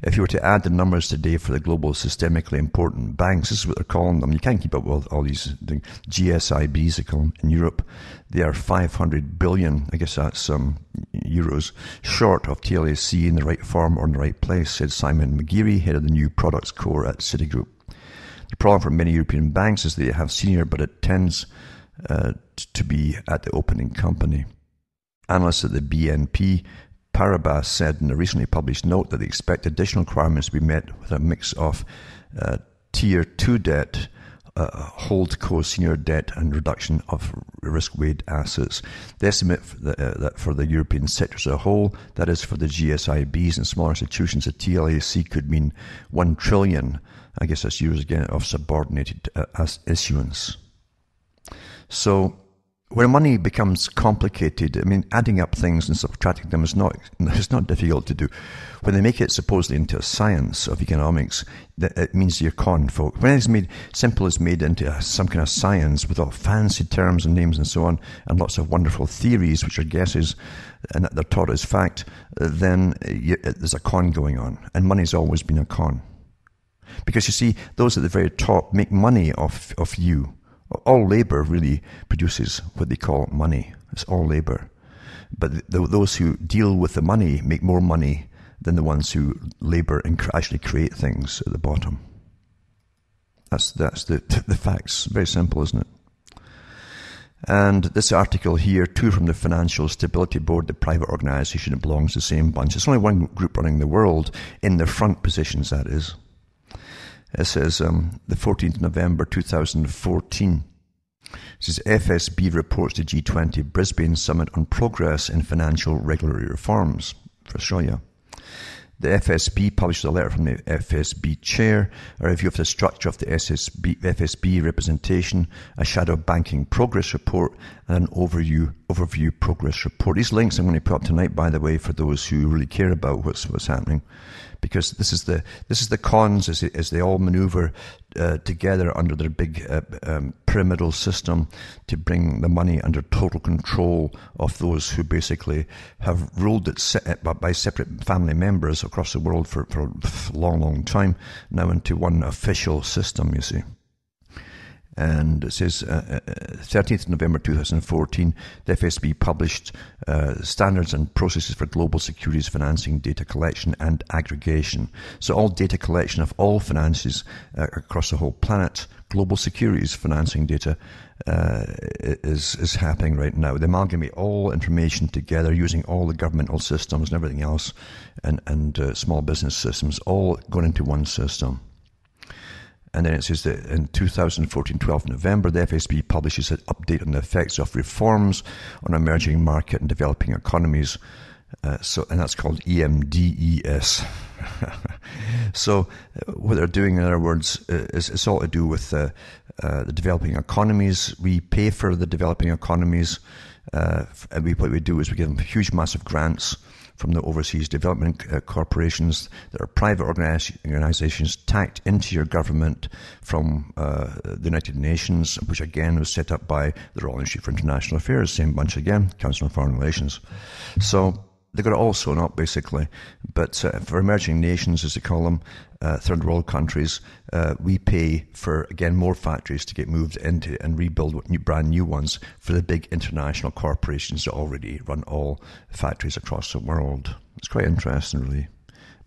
If you were to add the numbers today for the global systemically important banks, this is what they're calling them. You can't keep up with all these things. GSIBs, they call them in Europe. They are 500 billion, I guess that's euros, short of TLAC in the right form or in the right place, said Simon McGeary, head of the new products core at Citigroup. The problem for many European banks is that they have senior, but it tends to be at the opening company. Analysts at the BNP Paribas said in a recently published note that they expect additional requirements to be met with a mix of Tier 2 debt, holdco senior debt, and reduction of risk-weighted assets. They estimate that for the European sector as a whole, that is for the GSIBs and smaller institutions, the TLAC could mean 1 trillion, I guess that's euros again, of subordinated issuance. So, where money becomes complicated, I mean, adding up things and subtracting them is not difficult to do. When they make it supposedly into a science of economics, it means you're con folk. When it's made simple, is made into some kind of science with all fancy terms and names and so on, and lots of wonderful theories which are guesses, and they're taught as fact, then there's a con going on. And money's always been a con. Because you see, those at the very top make money off you. All labour really produces what they call money. It's all labour. But those who deal with the money make more money than the ones who labour and actually create things at the bottom. That's the facts. Very simple, isn't it? And this article here, too, from the Financial Stability Board, the private organisation, it belongs to the same bunch. It's only one group running the world, in the front positions, that is. It says the 14th of November 2014. It says FSB reports to G20 Brisbane Summit on progress in financial regulatory reforms for Australia. The FSB published a letter from the FSB chair, a review of the structure of the FSB representation, a shadow banking progress report, and an overview progress report. These links I'm going to put up tonight, by the way, for those who really care about what's happening, because this is the cons as they all maneuver together under their big pyramidal system to bring the money under total control of those who basically have ruled it by separate family members across the world for a long time, now into one official system, you see. And it says 13th November 2014, the FSB published standards and processes for global securities financing data collection and aggregation. So all data collection of all finances across the whole planet, global securities financing data is happening right now. They amalgamate all information together using all the governmental systems and everything else, and small business systems, all going into one system. And then it says that in 2014, 12th November, the FSB publishes an update on the effects of reforms on emerging market and developing economies. And that's called EMDES. So what they're doing, in other words, is it's all to do with the developing economies. We pay for the developing economies. And what we do is we give them huge, massive grants from the overseas development corporations that are private organizations tacked into your government from the United Nations, which again was set up by the Royal Institute for International Affairs, same bunch again, Council on Foreign Relations. So they've got it all sewn up, basically. But for emerging nations, as they call them, third world countries, we pay for, again, more factories to get moved into and rebuild brand new ones for the big international corporations that already run all factories across the world. It's quite interesting, really.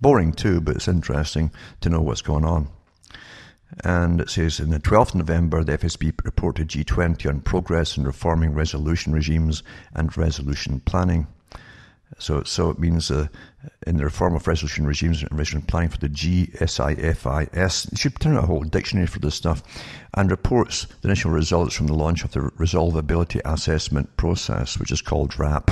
Boring too, but it's interesting to know what's going on. And it says, in the 12th of November, the FSB reported G20 on progress in reforming resolution regimes and resolution planning. So it means in the reform of resolution regimes and resolution planning for the GSIFIS, you should turn out a whole dictionary for this stuff, and reports the initial results from the launch of the Resolvability Assessment Process, which is called RAP.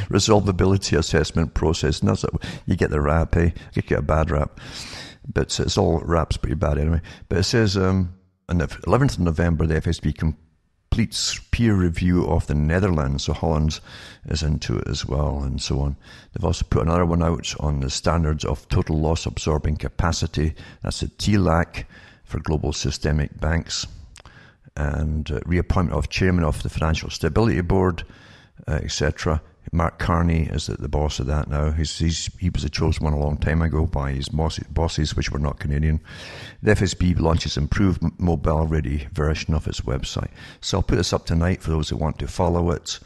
Resolvability Assessment Process. And that's you get the RAP, eh? You get a bad rap. But it's all RAP's pretty bad anyway. But it says on the 11th of November, the FSB completes peer review of the Netherlands, so Holland is into it as well, and so on. They've also put another one out on the standards of total loss absorbing capacity. That's the TLAC for global systemic banks, and reappointment of chairman of the Financial Stability Board, etc. Mark Carney is the boss of that now. He was a chosen one a long time ago by his bosses, which were not Canadian. The FSB launches improved mobile-ready version of its website. So I'll put this up tonight for those who want to follow it,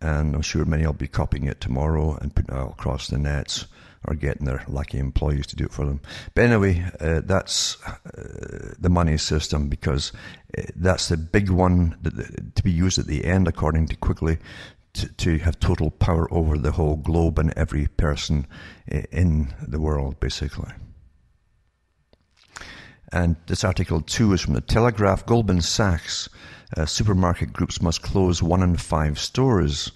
and I'm sure many will be copying it tomorrow and putting it out across the nets, or getting their lucky employees to do it for them. But anyway, that's the money system, because that's the big one to be used at the end, according to Quigley, to have total power over the whole globe and every person in the world, basically. And this article 2 is from the Telegraph. Goldman Sachs supermarket groups must close 1 in 5 stores.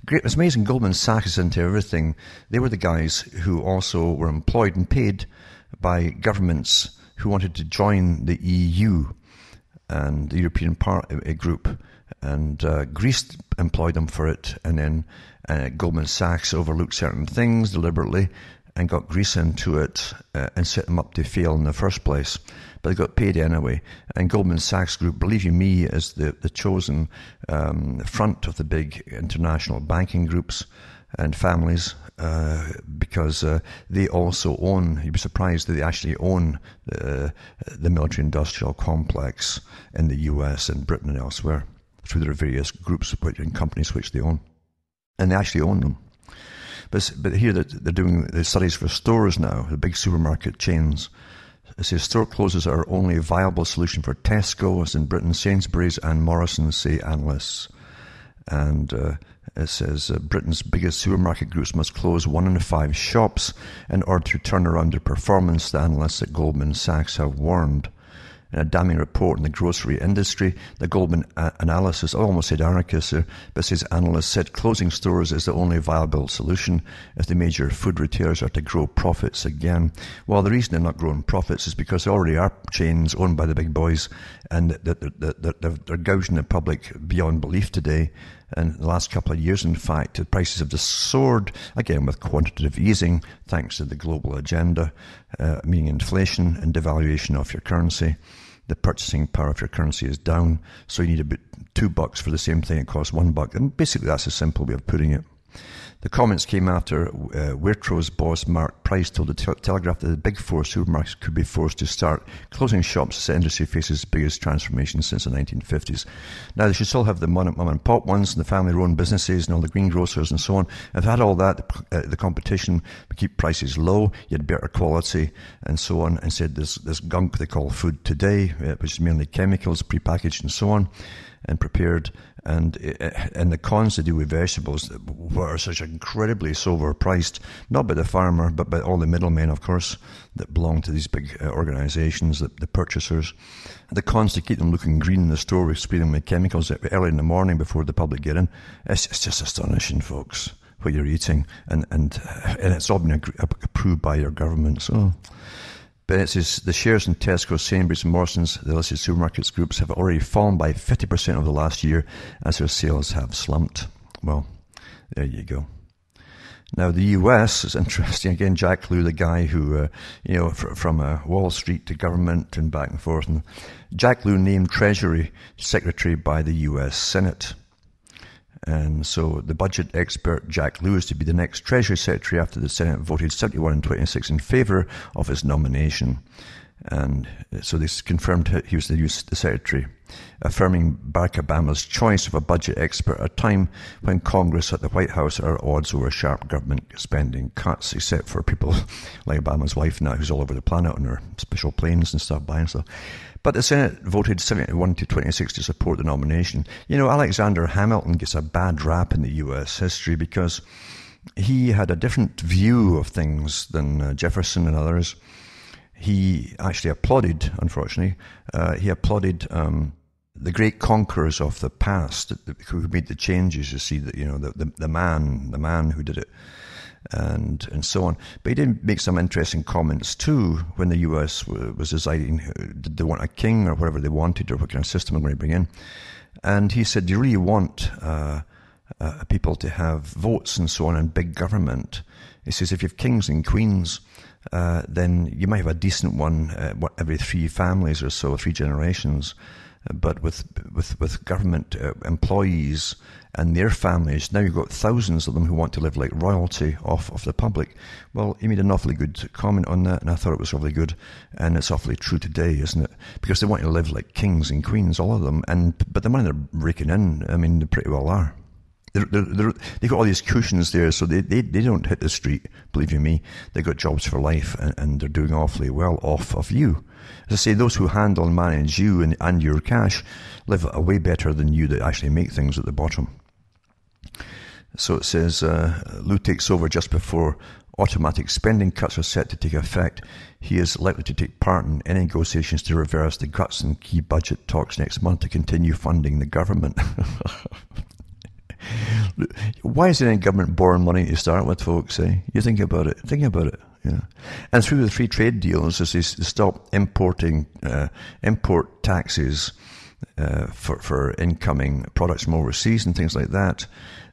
Great, it's amazing. Goldman Sachs is into everything. They were the guys who also were employed and paid by governments who wanted to join the EU and the European group. And Greece employed them for it, and then Goldman Sachs overlooked certain things deliberately and got Greece into it and set them up to fail in the first place. But they got paid anyway. And Goldman Sachs Group, believe you me, is the chosen front of the big international banking groups and families, because they also own, you'd be surprised that they actually own the military-industrial complex in the US and Britain and elsewhere, through their various groups and companies which they own. And they actually own them. But here they're doing the studies for stores now, the big supermarket chains. It says store closures are only a viable solution for Tesco, as in Britain, Sainsbury's and Morrison's, say analysts. And It says Britain's biggest supermarket groups must close 1 in 5 shops in order to turn around their performance, the analysts at Goldman Sachs have warned. In a damning report in the grocery industry, the Goldman analysis, I almost said anarchist there, but says analysts said closing stores is the only viable solution if the major food retailers are to grow profits again. Well, the reason they're not growing profits is because there already are chains owned by the big boys, and they're gouging the public beyond belief today. And the last couple of years, in fact, the prices have just soared, again with quantitative easing, thanks to the global agenda, meaning inflation and devaluation of your currency. The purchasing power of your currency is down, so you need about $2 for the same thing it costs $1. And basically that's a simple way of putting it. The comments came after Waitrose boss Mark Price told the Telegraph that the big four supermarkets could be forced to start closing shops as the industry faces its biggest transformation since the 1950s. Now, they should still have the mom and pop ones and the family-run businesses and all the greengrocers and so on. If they had all that, the competition would keep prices low, you had better quality and so on. Instead, this gunk they call food today, which is mainly chemicals, prepackaged and so on, and prepared. And the cons to do with vegetables were such incredibly so overpriced, not by the farmer, but by all the middlemen, of course, that belong to these big organizations, the purchasers. The cons to keep them looking green in the store with spraying them with chemicals early in the morning before the public get in. It's just astonishing, folks, what you're eating. And it's all been approved by your government, so... But it says the shares in Tesco, Sainsbury's and Morrison's, the listed supermarkets groups, have already fallen by 50% over the last year as their sales have slumped. Well, there you go. Now, the US is interesting. Again, Jack Lew, the guy who, from Wall Street to government and back and forth. And Jack Lew named Treasury Secretary by the US Senate. And so the budget expert Jack Lew is to be the next Treasury Secretary after the Senate voted 71 and 26 in favour of his nomination. And so this confirmed he was the Secretary, affirming Barack Obama's choice of a budget expert at a time when Congress at the White House are at odds over sharp government spending cuts, except for people like Obama's wife now, who's all over the planet on her special planes and stuff, buying stuff. But the Senate voted 71 to 26 to support the nomination. You know, Alexander Hamilton gets a bad rap in the US history because he had a different view of things than Jefferson and others. He actually applauded, unfortunately, the great conquerors of the past who made the changes. You see, that the man who did it, and so on. But he did make some interesting comments too when the US was deciding did they want a king or whatever they wanted, or what kind of system they're going to bring in. And he said, do you really want people to have votes and so on in big government? He says, if you have kings and queens, then you might have a decent one every 3 families or so, 3 generations. But with government employees and their families, now you've got thousands of them who want to live like royalty off of the public. Well, he made an awfully good comment on that, and I thought it was really good. And it's awfully true today, isn't it? Because they want to live like kings and queens, all of them. But the money they're raking in, I mean, they pretty well are. They've got all these cushions there, so they don't hit the street, believe you me. They've got jobs for life, and they're doing awfully well off of you. As I say, those who handle and manage you and your cash live way better than you that actually make things at the bottom. So it says, Lew takes over just before automatic spending cuts are set to take effect. He is likely to take part in any negotiations to reverse the cuts in key budget talks next month to continue funding the government. Why is any government borrowing money to start with, folks? You think about it. Yeah. And through the free trade deals, as they stop importing import taxes for incoming products from overseas and things like that,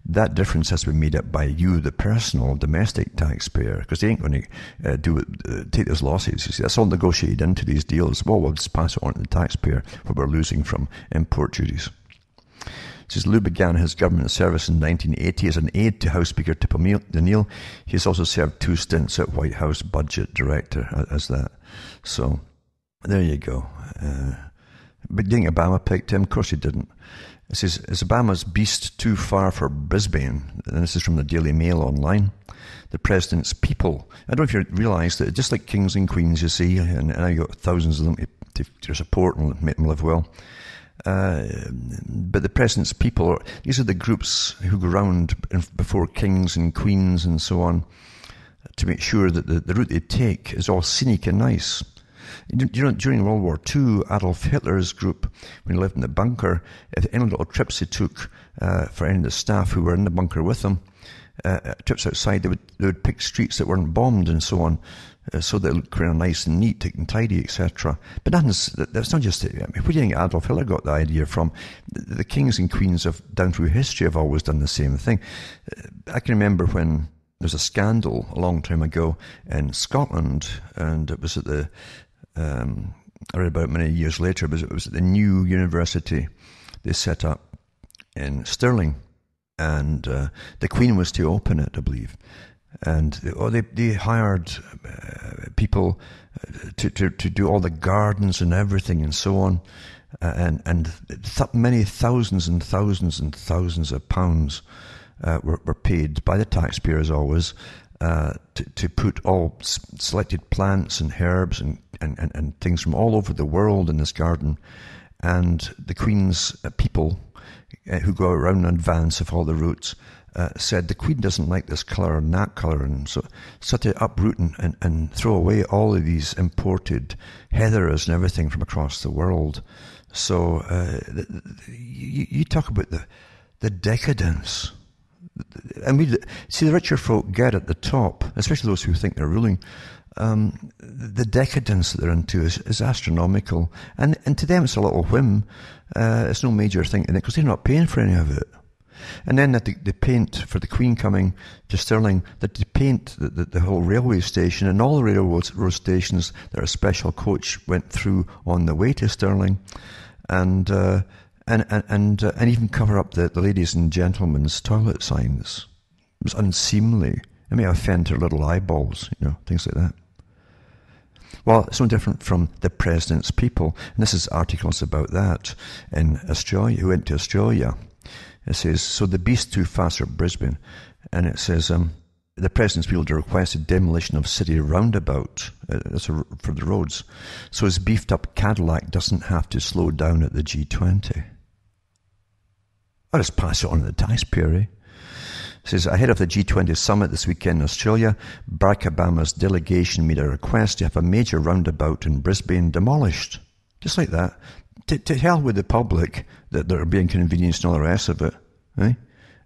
that difference has been made up by you, the personal domestic taxpayer, because they ain't going to take those losses. You see, that's all negotiated into these deals. Well, we'll just pass it on to the taxpayer what we're losing from import duties. It says Lew began his government service in 1980 as an aide to House Speaker Tip O'Neill. He has also served 2 stints at White House Budget Director as that. So, there you go. But do you think Obama picked him? Of course he didn't. It says, is Obama's beast too far for Brisbane? And this is from the Daily Mail online. The president's people. I don't know if you realise that just like kings and queens, you see, and now you've got thousands of them to support and make them live well. But the president's people, these are the groups who go round before kings and queens and so on to make sure that the route they take is all scenic and nice. During World War II, Adolf Hitler's group, when he lived in the bunker, if any little trips he took for any of the staff who were in the bunker with him, trips outside, they would pick streets that weren't bombed and so on, so they look kind of nice and neat and tidy, etc. But that's not just it. I mean, where do you think Adolf Hitler got the idea from? The kings and queens down through history have always done the same thing. I can remember when there was a scandal a long time ago in Scotland, and it was at the I read about it many years later, but it was at the new university they set up in Stirling, and the Queen was to open it, I believe. And they hired people to do all the gardens and everything and so on, and many thousands and thousands and thousands of pounds were paid by the taxpayers always to put all selected plants and herbs and things from all over the world in this garden. And the Queen's people who go around in advance of all the routes said the Queen doesn't like this colour and that colour, and so started to uproot and throw away all of these imported heathers and everything from across the world. So you talk about the decadence. And we see the richer folk get at the top, especially those who think they're ruling. The decadence that they're into is astronomical, and to them it's a little whim. It's no major thing in it because they're not paying for any of it. And then that they paint for the Queen coming to Stirling, that they paint the whole railway station and all the railroad stations that a special coach went through on the way to Stirling, and even cover up the ladies and gentlemen's toilet signs. It was unseemly. It may offend her little eyeballs, things like that. Well, it's no different from the president's people, and this is articles about that in Australia, who went to Australia. It says, so the beast too fast for Brisbane, and it says, the president's people requested demolition of city roundabout, that's for the roads, so his beefed up Cadillac doesn't have to slow down at the G20. I'll just pass it on to the taxpayer, eh? It says, ahead of the G20 summit this weekend in Australia, Barack Obama's delegation made a request to have a major roundabout in Brisbane demolished. Just like that. To hell with the public that they're being inconvenienced and all the rest of it. Eh? They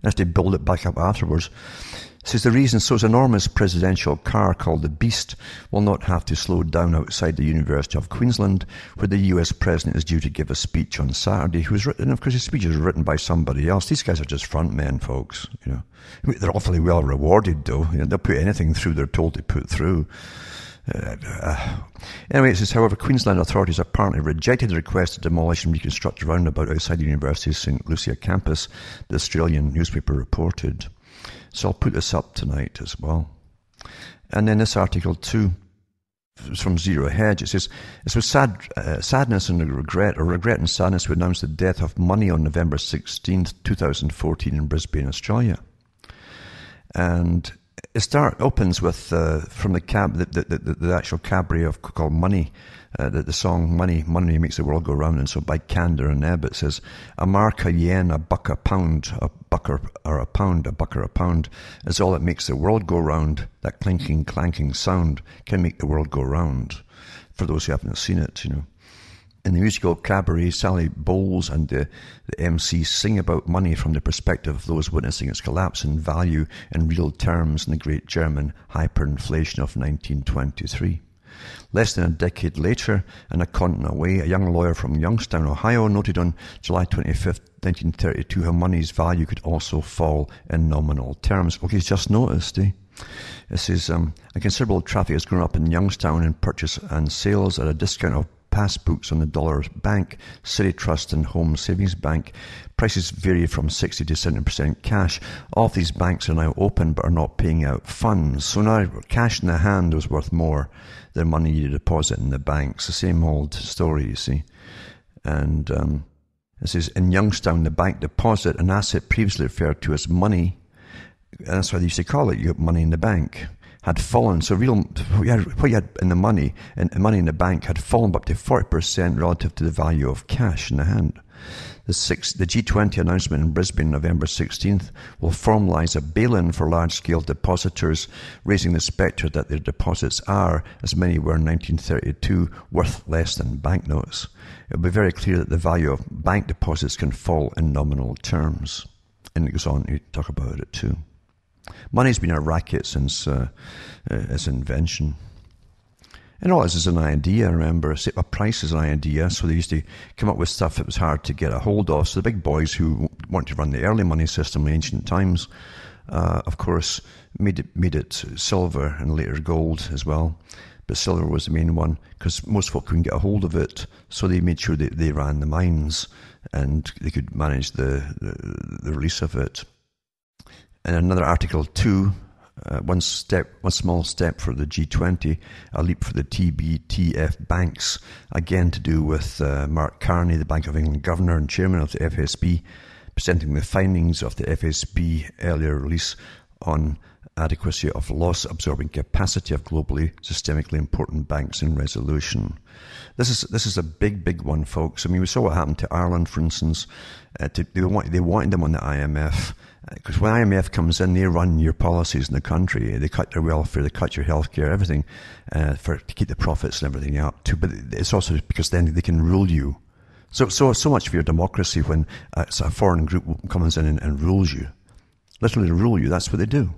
have to build it back up afterwards. It says the reason, so his enormous presidential car called the Beast will not have to slow down outside the University of Queensland, where the US president is due to give a speech on Saturday. And of course his speech is written by somebody else. These guys are just front men, folks. They're awfully well rewarded, though. They'll put anything through they're told to put through. Anyway, it says, however, Queensland authorities apparently rejected the request to demolish and reconstruct a roundabout outside the University's St. Lucia campus, the Australian newspaper reported. So I'll put this up tonight as well. And then this article too, from Zero Hedge, it says, it's with sadness and regret and sadness we announce the death of Money on November 16th, 2014 in Brisbane, Australia. And it opens with from the actual cabaret called Money, the song Money Makes the World Go Round, and so by Candor and Ebb it says, a mark, a yen, a buck, a pound, a buck or a pound, a buck or a pound is all that makes the world go round. That clinking, clanking sound can make the world go round. For those who haven't seen it, In the musical cabaret, Sally Bowles and the MC sing about money from the perspective of those witnessing its collapse in value in real terms in the great German hyperinflation of 1923. Less than a decade later, and a continent away, a young lawyer from Youngstown, Ohio, noted on July 25th, 1932, how money's value could also fall in nominal terms. Okay, he's just noticed, eh? It says, a considerable traffic has grown up in Youngstown in purchase and sales at a discount of passbooks on the Dollar Bank, City Trust and Home Savings Bank. Prices vary from 60 to 70% cash. All of these banks are now open but are not paying out funds. So now cash in the hand was worth more than money you deposit in the banks. The same old story, you see. And it says, in Youngstown, the bank deposit, an asset previously referred to as money, and that's why they used to call it, you got money in the bank, had fallen. So what you had in the money, and money in the bank had fallen up to 40% relative to the value of cash in the hand. The G20 announcement in Brisbane, November 16th, will formalise a bail-in for large-scale depositors, raising the spectre that their deposits are, as many were in 1932, worth less than banknotes. It will be very clear that the value of bank deposits can fall in nominal terms. And it goes on to talk about it too. Money's been a racket since its invention. And all this is an idea, remember. A price is an idea, so they used to come up with stuff that was hard to get a hold of. So the big boys who wanted to run the early money system in ancient times, of course, made it silver and later gold as well. But silver was the main one, because most folk couldn't get a hold of it, so they made sure that they ran the mines, and they could manage the release of it. And another Article 2, one small step for the G20, a leap for the TBTF banks, again to do with Mark Carney, the Bank of England Governor and Chairman of the FSB, presenting the findings of the FSB earlier release on adequacy of loss-absorbing capacity of globally systemically important banks in resolution. This is a big one, folks. I mean, we saw what happened to Ireland, for instance. They wanted them on the IMF, because when IMF comes in, they run your policies in the country. They cut your welfare, they cut your healthcare, everything, to keep the profits and everything up too. But it's also because then they can rule you. So much for your democracy when a foreign group comes in and rules you, literally rule you. That's what they do.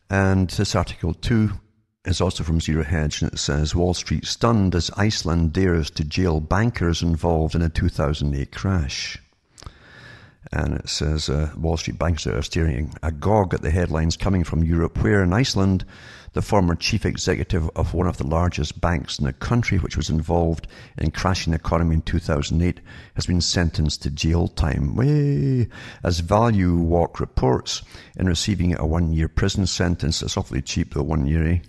And this Article 2 is also from Zero Hedge, and it says, Wall Street stunned as Iceland dares to jail bankers involved in a 2008 crash. And it says, Wall Street bankers are staring agog at the headlines coming from Europe, where in Iceland, the former chief executive of one of the largest banks in the country, which was involved in crashing the economy in 2008, has been sentenced to jail time. As Value Walk reports, in receiving a 1-year prison sentence, that's awfully cheap though, 1 year,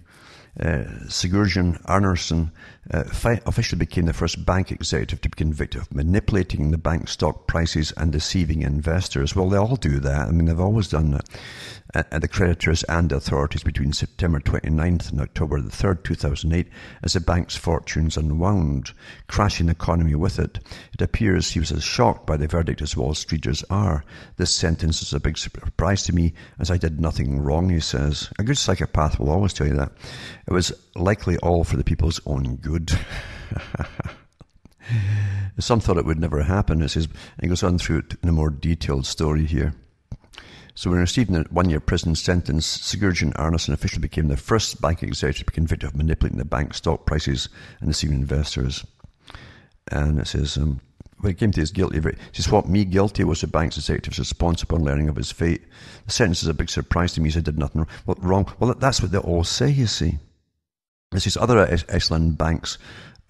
Sigurjón Arnarsson officially became the first bank executive to be convicted of manipulating the bank stock prices and deceiving investors. Well, they all do that. I mean, they've always done that. The creditors and the authorities between September 29th and October the 3rd, 2008, as the bank's fortunes unwound, crashing the economy with it. It appears he was as shocked by the verdict as Wall Streeters are. This sentence is a big surprise to me, as I did nothing wrong, he says. A good psychopath will always tell you that. It was likely all for the people's own good. Some thought it would never happen. It says, and he goes on through it in a more detailed story here. So when receiving a 1-year prison sentence, Sigurjón Arnarsson officially became the first bank executive to be convicted of manipulating the bank stock prices and deceiving investors. And it says, when it came to his guilty verdict, he says, what me guilty was the bank's executives responsible in learning of his fate. The sentence is a big surprise to me, as I did nothing wrong. Well, that's what they all say, you see. This is other Iceland banks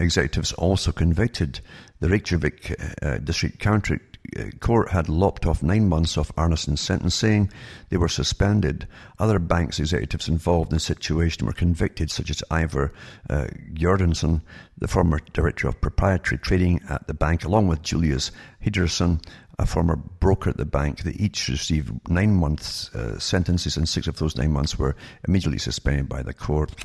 executives also convicted. The Reykjavik District Court had lopped off 9 months of Arnarsson's sentence, saying they were suspended. Other banks executives involved in the situation were convicted, such as Ivar Gjördansson, the former director of proprietary trading at the bank, along with Julius Hidersson, a former broker at the bank. They each received 9 months sentences, and 6 of those 9 months were immediately suspended by the court.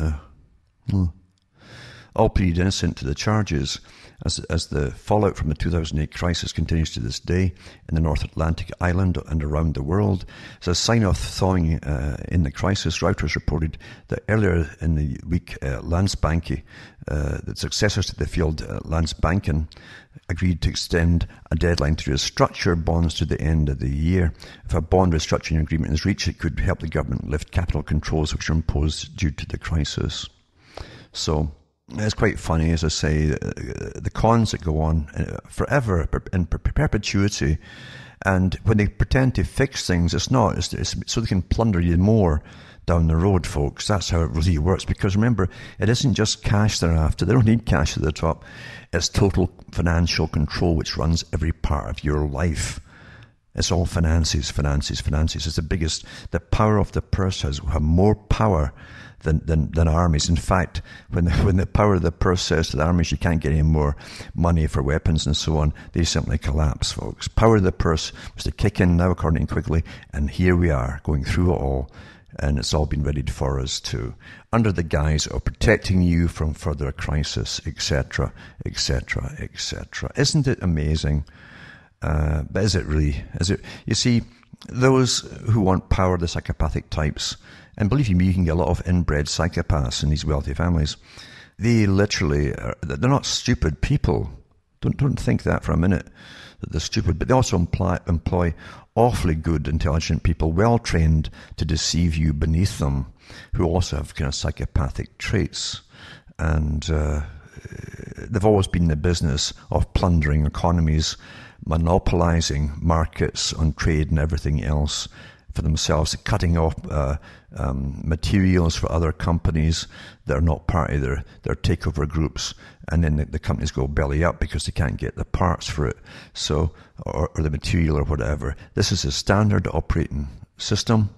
All pleaded innocent to the charges, as the fallout from the 2008 crisis continues to this day in the North Atlantic island and around the world. As a sign of thawing in the crisis, Reuters reported that earlier in the week, Landsbanki, the successors to the field Landsbanken, agreed to extend a deadline to restructure bonds to the end of the year. If a bond restructuring agreement is reached, it could help the government lift capital controls which are imposed due to the crisis. So it's quite funny, as I say, the cons that go on forever, in perpetuity. And when they pretend to fix things, it's not. It's so they can plunder you more down the road, folks. That's how it really works. Because remember, it isn't just cash they're after. They don't need cash at the top. It's total financial control which runs every part of your life. It's all finances. It's the biggest. The power of the purse have more power than armies. In fact, when the power of the purse says to the armies you can't get any more money for weapons and so on, they simply collapse, folks. Power of the purse was to kick in now, according to Quigley, and here we are, going through it all. And it's all been readied for us too, under the guise of protecting you from further crisis, etc., etc., etc. Isn't it amazing? But is it really? Is it? You see, those who want power, the psychopathic types, and believe me, you can get a lot of inbred psychopaths in these wealthy families. They literally, they're not stupid people. Don't think that for a minute, that they're stupid. But they also employ awfully good, intelligent people, well trained to deceive you beneath them, who also have kind of psychopathic traits. And they've always been in the business of plundering economies, monopolizing markets on trade and everything else for themselves, cutting off materials for other companies that are not part of their takeover groups, and then the companies go belly up because they can't get the parts for it, so or the material or whatever. This is a standard operating system.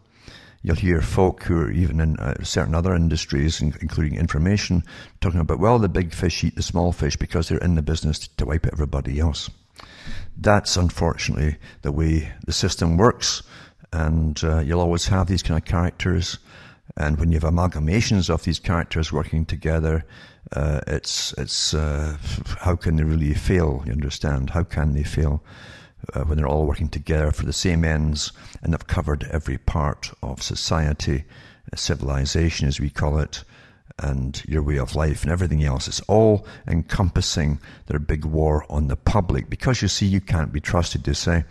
You'll hear folk who are even in certain other industries, including information, talking about, well, the big fish eat the small fish because they're in the business to wipe out everybody else. That's unfortunately the way the system works. And you'll always have these kind of characters. And when you have amalgamations of these characters working together, it's how can they really fail? You understand? How can they fail when they're all working together for the same ends and have covered every part of society, civilization as we call it, and your way of life and everything else? It's all encompassing their big war on the public, because you see, you can't be trusted, they say.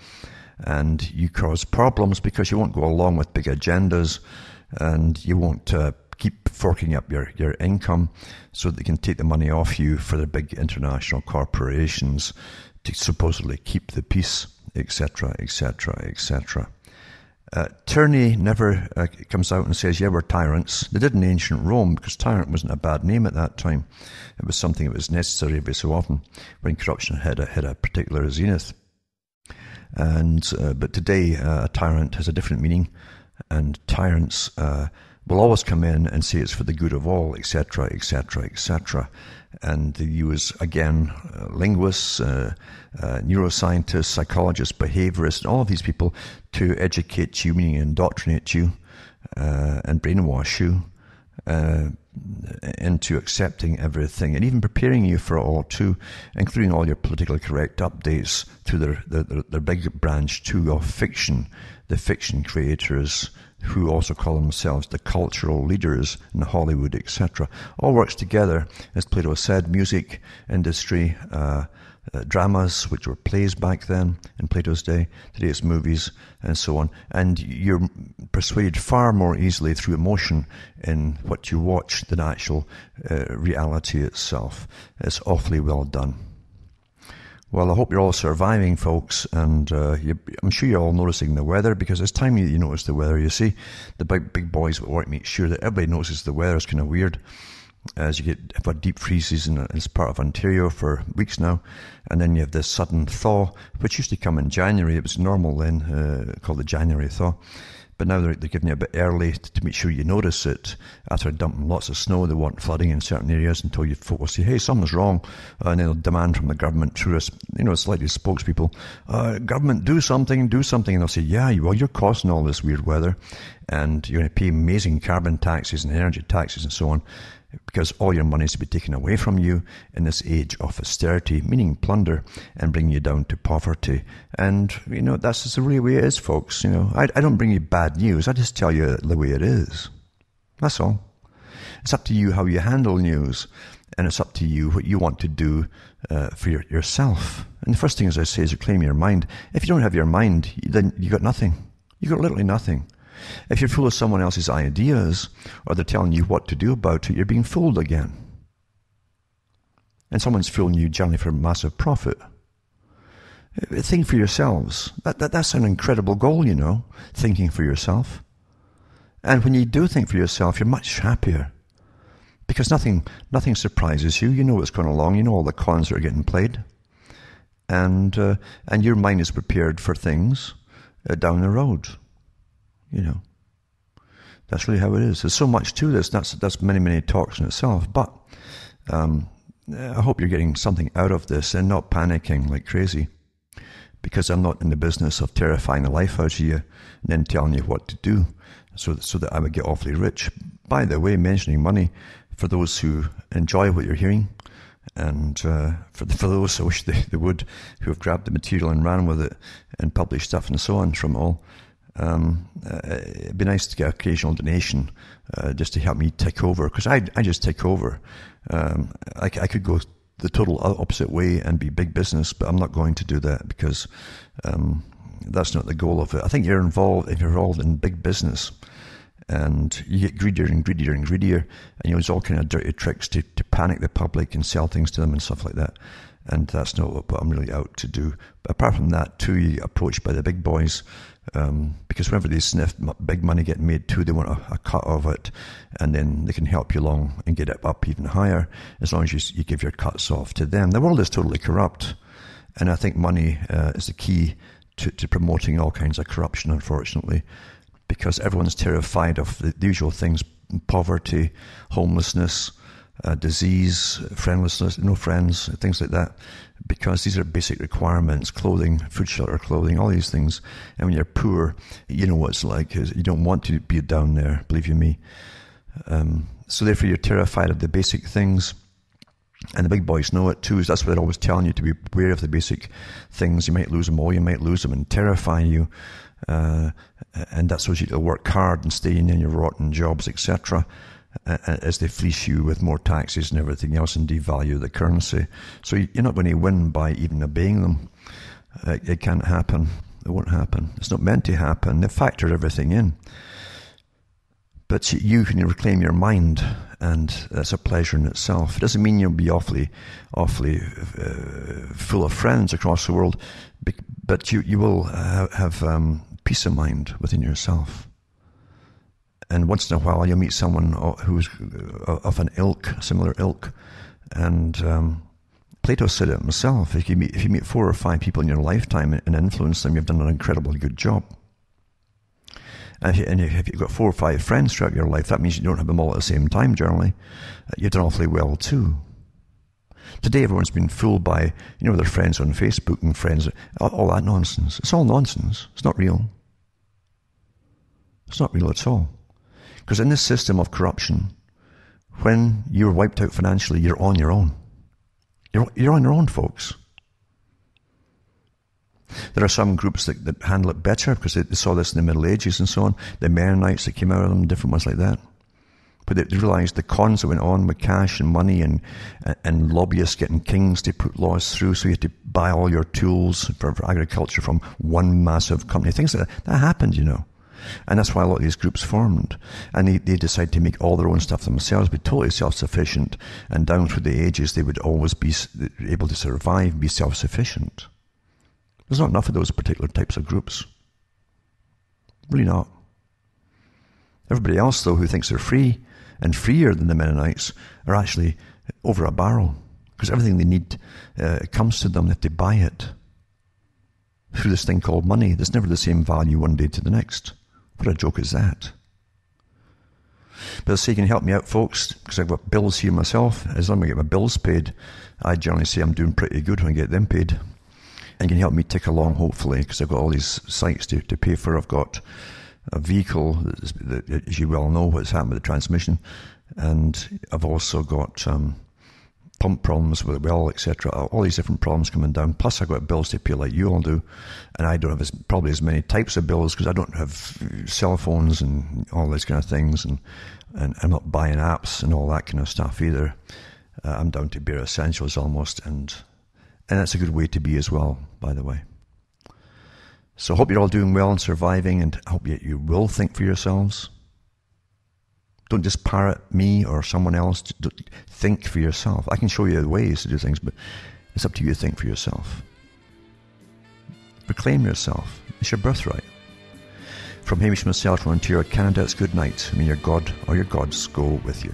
And you cause problems because you won't go along with big agendas, and you won't keep forking up your income so that they can take the money off you for the big international corporations to supposedly keep the peace, etc., etc., etc. Tyranny never comes out and says, yeah, we're tyrants. They did in ancient Rome, because tyrant wasn't a bad name at that time. It was something that was necessary every so often when corruption had a particular zenith. And but today a tyrant has a different meaning, and tyrants will always come in and say it's for the good of all, etc., etc., etc. And they use, again, linguists, neuroscientists, psychologists, behaviorists, and all of these people to educate you, meaning indoctrinate you and brainwash you into accepting everything, and even preparing you for it all too, including all your politically correct updates to their big branch too of fiction, the fiction creators who also call themselves the cultural leaders in Hollywood, etc. All works together, as Plato said, music industry, dramas, which were plays back then in Plato's day. Today it's movies and so on. And you're persuaded far more easily through emotion in what you watch than actual reality itself. It's awfully well done. Well, I hope you're all surviving, folks, and I'm sure you're all noticing the weather, because it's time you notice the weather. You see, the big boys at work make sure that everybody notices the weather is kind of weird, as you have deep freezes in this part of Ontario for weeks now, and then you have this sudden thaw, which used to come in January. It was normal then, called the January thaw. But now they're giving you a bit early to make sure you notice it. After dumping lots of snow, they want flooding in certain areas until you folks say, hey, something's wrong. And then they'll demand from the government through it's like these spokespeople, government, do something. And they'll say, yeah, well, you're causing all this weird weather, and you're going to pay amazing carbon taxes and energy taxes and so on, because all your money is to be taken away from you in this age of austerity, meaning plunder, and bring you down to poverty. And, that's just the real way it is, folks. I don't bring you bad news. I just tell you the way it is. That's all. It's up to you how you handle news, and it's up to you what you want to do for yourself. And the first thing, as I say, is reclaim your mind. If you don't have your mind, then you got nothing. You got literally nothing. If you're full of someone else's ideas, or they're telling you what to do about it, you're being fooled again. And someone's fooling you generally for massive profit. Think for yourselves. That's an incredible goal, thinking for yourself. And when you do think for yourself, you're much happier, because nothing surprises you. You know what's going along. You know all the cons that are getting played. And your mind is prepared for things down the road. That's really how it is. There's so much to this. That's many, many talks in itself. But I hope you're getting something out of this and not panicking like crazy, because I'm not in the business of terrifying the life out of you and then telling you what to do. so that I would get awfully rich. By the way, mentioning money, for those who enjoy what you're hearing, and for those I wish they would, who have grabbed the material and ran with it and published stuff and so on from it all, it'd be nice to get an occasional donation just to help me take over, because I just take over. I could go the total opposite way and be big business, but I'm not going to do that, because that's not the goal of it. I think if you're involved in big business, and you get greedier and greedier and greedier, and you use all kind of dirty tricks to panic the public and sell things to them and stuff like that. And that's not what I'm really out to do. But apart from that, too, you get approached by the big boys, because whenever they sniff big money getting made too, they want a cut of it, and then they can help you along and get it up even higher, as long as you give your cuts off to them. The world is totally corrupt, and I think money is the key to promoting all kinds of corruption, unfortunately, because everyone's terrified of the usual things: poverty, homelessness, disease, friendlessness, no friends, things like that, because these are basic requirements: clothing, food, shelter, clothing, all these things. And when you're poor, you know what it's like. You don't want to be down there, believe you me. So therefore you're terrified of the basic things, and the big boys know it too. That's why they're always telling you to be aware of the basic things. You might lose them all, you might lose them, and terrify you. And that's why you'll work hard and stay in your rotten jobs, etc., as they fleece you with more taxes and everything else and devalue the currency. So you're not going to win by even obeying them. It can't happen. It won't happen. It's not meant to happen. They factor everything in. But you can reclaim your mind, and that's a pleasure in itself. It doesn't mean you'll be awfully full of friends across the world, but you will have peace of mind within yourself. And once in a while, you'll meet someone who's of an similar ilk. And Plato said it himself: if you meet 4 or 5 people in your lifetime and influence them, you've done an incredibly good job. And if you've got 4 or 5 friends throughout your life, that means you don't have them all at the same time, generally. You've done awfully well, too. Today, everyone's been fooled by, their friends on Facebook and friends, all that nonsense. It's all nonsense. It's not real. It's not real at all. Because in this system of corruption, when you're wiped out financially, you're on your own. You're on your own, folks. There are some groups that handle it better, because they saw this in the Middle Ages and so on. The Mennonites that came out of them, different ones like that. But they realized the cons that went on with cash and money and lobbyists getting kings to put laws through, so you had to buy all your tools for agriculture from one massive company. Things like that. That happened, And that's why a lot of these groups formed. And they decided to make all their own stuff themselves, be totally self-sufficient. And down through the ages, they would always be able to survive, be self-sufficient. There's not enough of those particular types of groups. Really not. Everybody else, though, who thinks they're free and freer than the Mennonites, are actually over a barrel, because everything they need comes to them if they buy it through this thing called money. There's never the same value one day to the next. What a joke is that? But I say, you can help me out, folks, because I've got bills here myself. As long as I get my bills paid, I generally say I'm doing pretty good when I get them paid. And you can help me tick along, hopefully, because I've got all these sites to pay for. I've got a vehicle that, as you well know, what's happened with the transmission. And I've also got pump problems with the well, etc. All these different problems coming down. Plus, I've got bills to pay like you all do. And I don't have probably as many types of bills, because I don't have cell phones and all these kind of things. And I'm not buying apps and all that kind of stuff either. I'm down to bare essentials almost. And that's a good way to be as well, by the way. So I hope you're all doing well and surviving, and I hope you will think for yourselves. Don't just parrot me or someone else. Think for yourself. I can show you the ways to do things, but it's up to you to think for yourself. Reclaim yourself. It's your birthright. From Hamish myself from Ontario, Canada, it's good night. May your God or your gods go with you.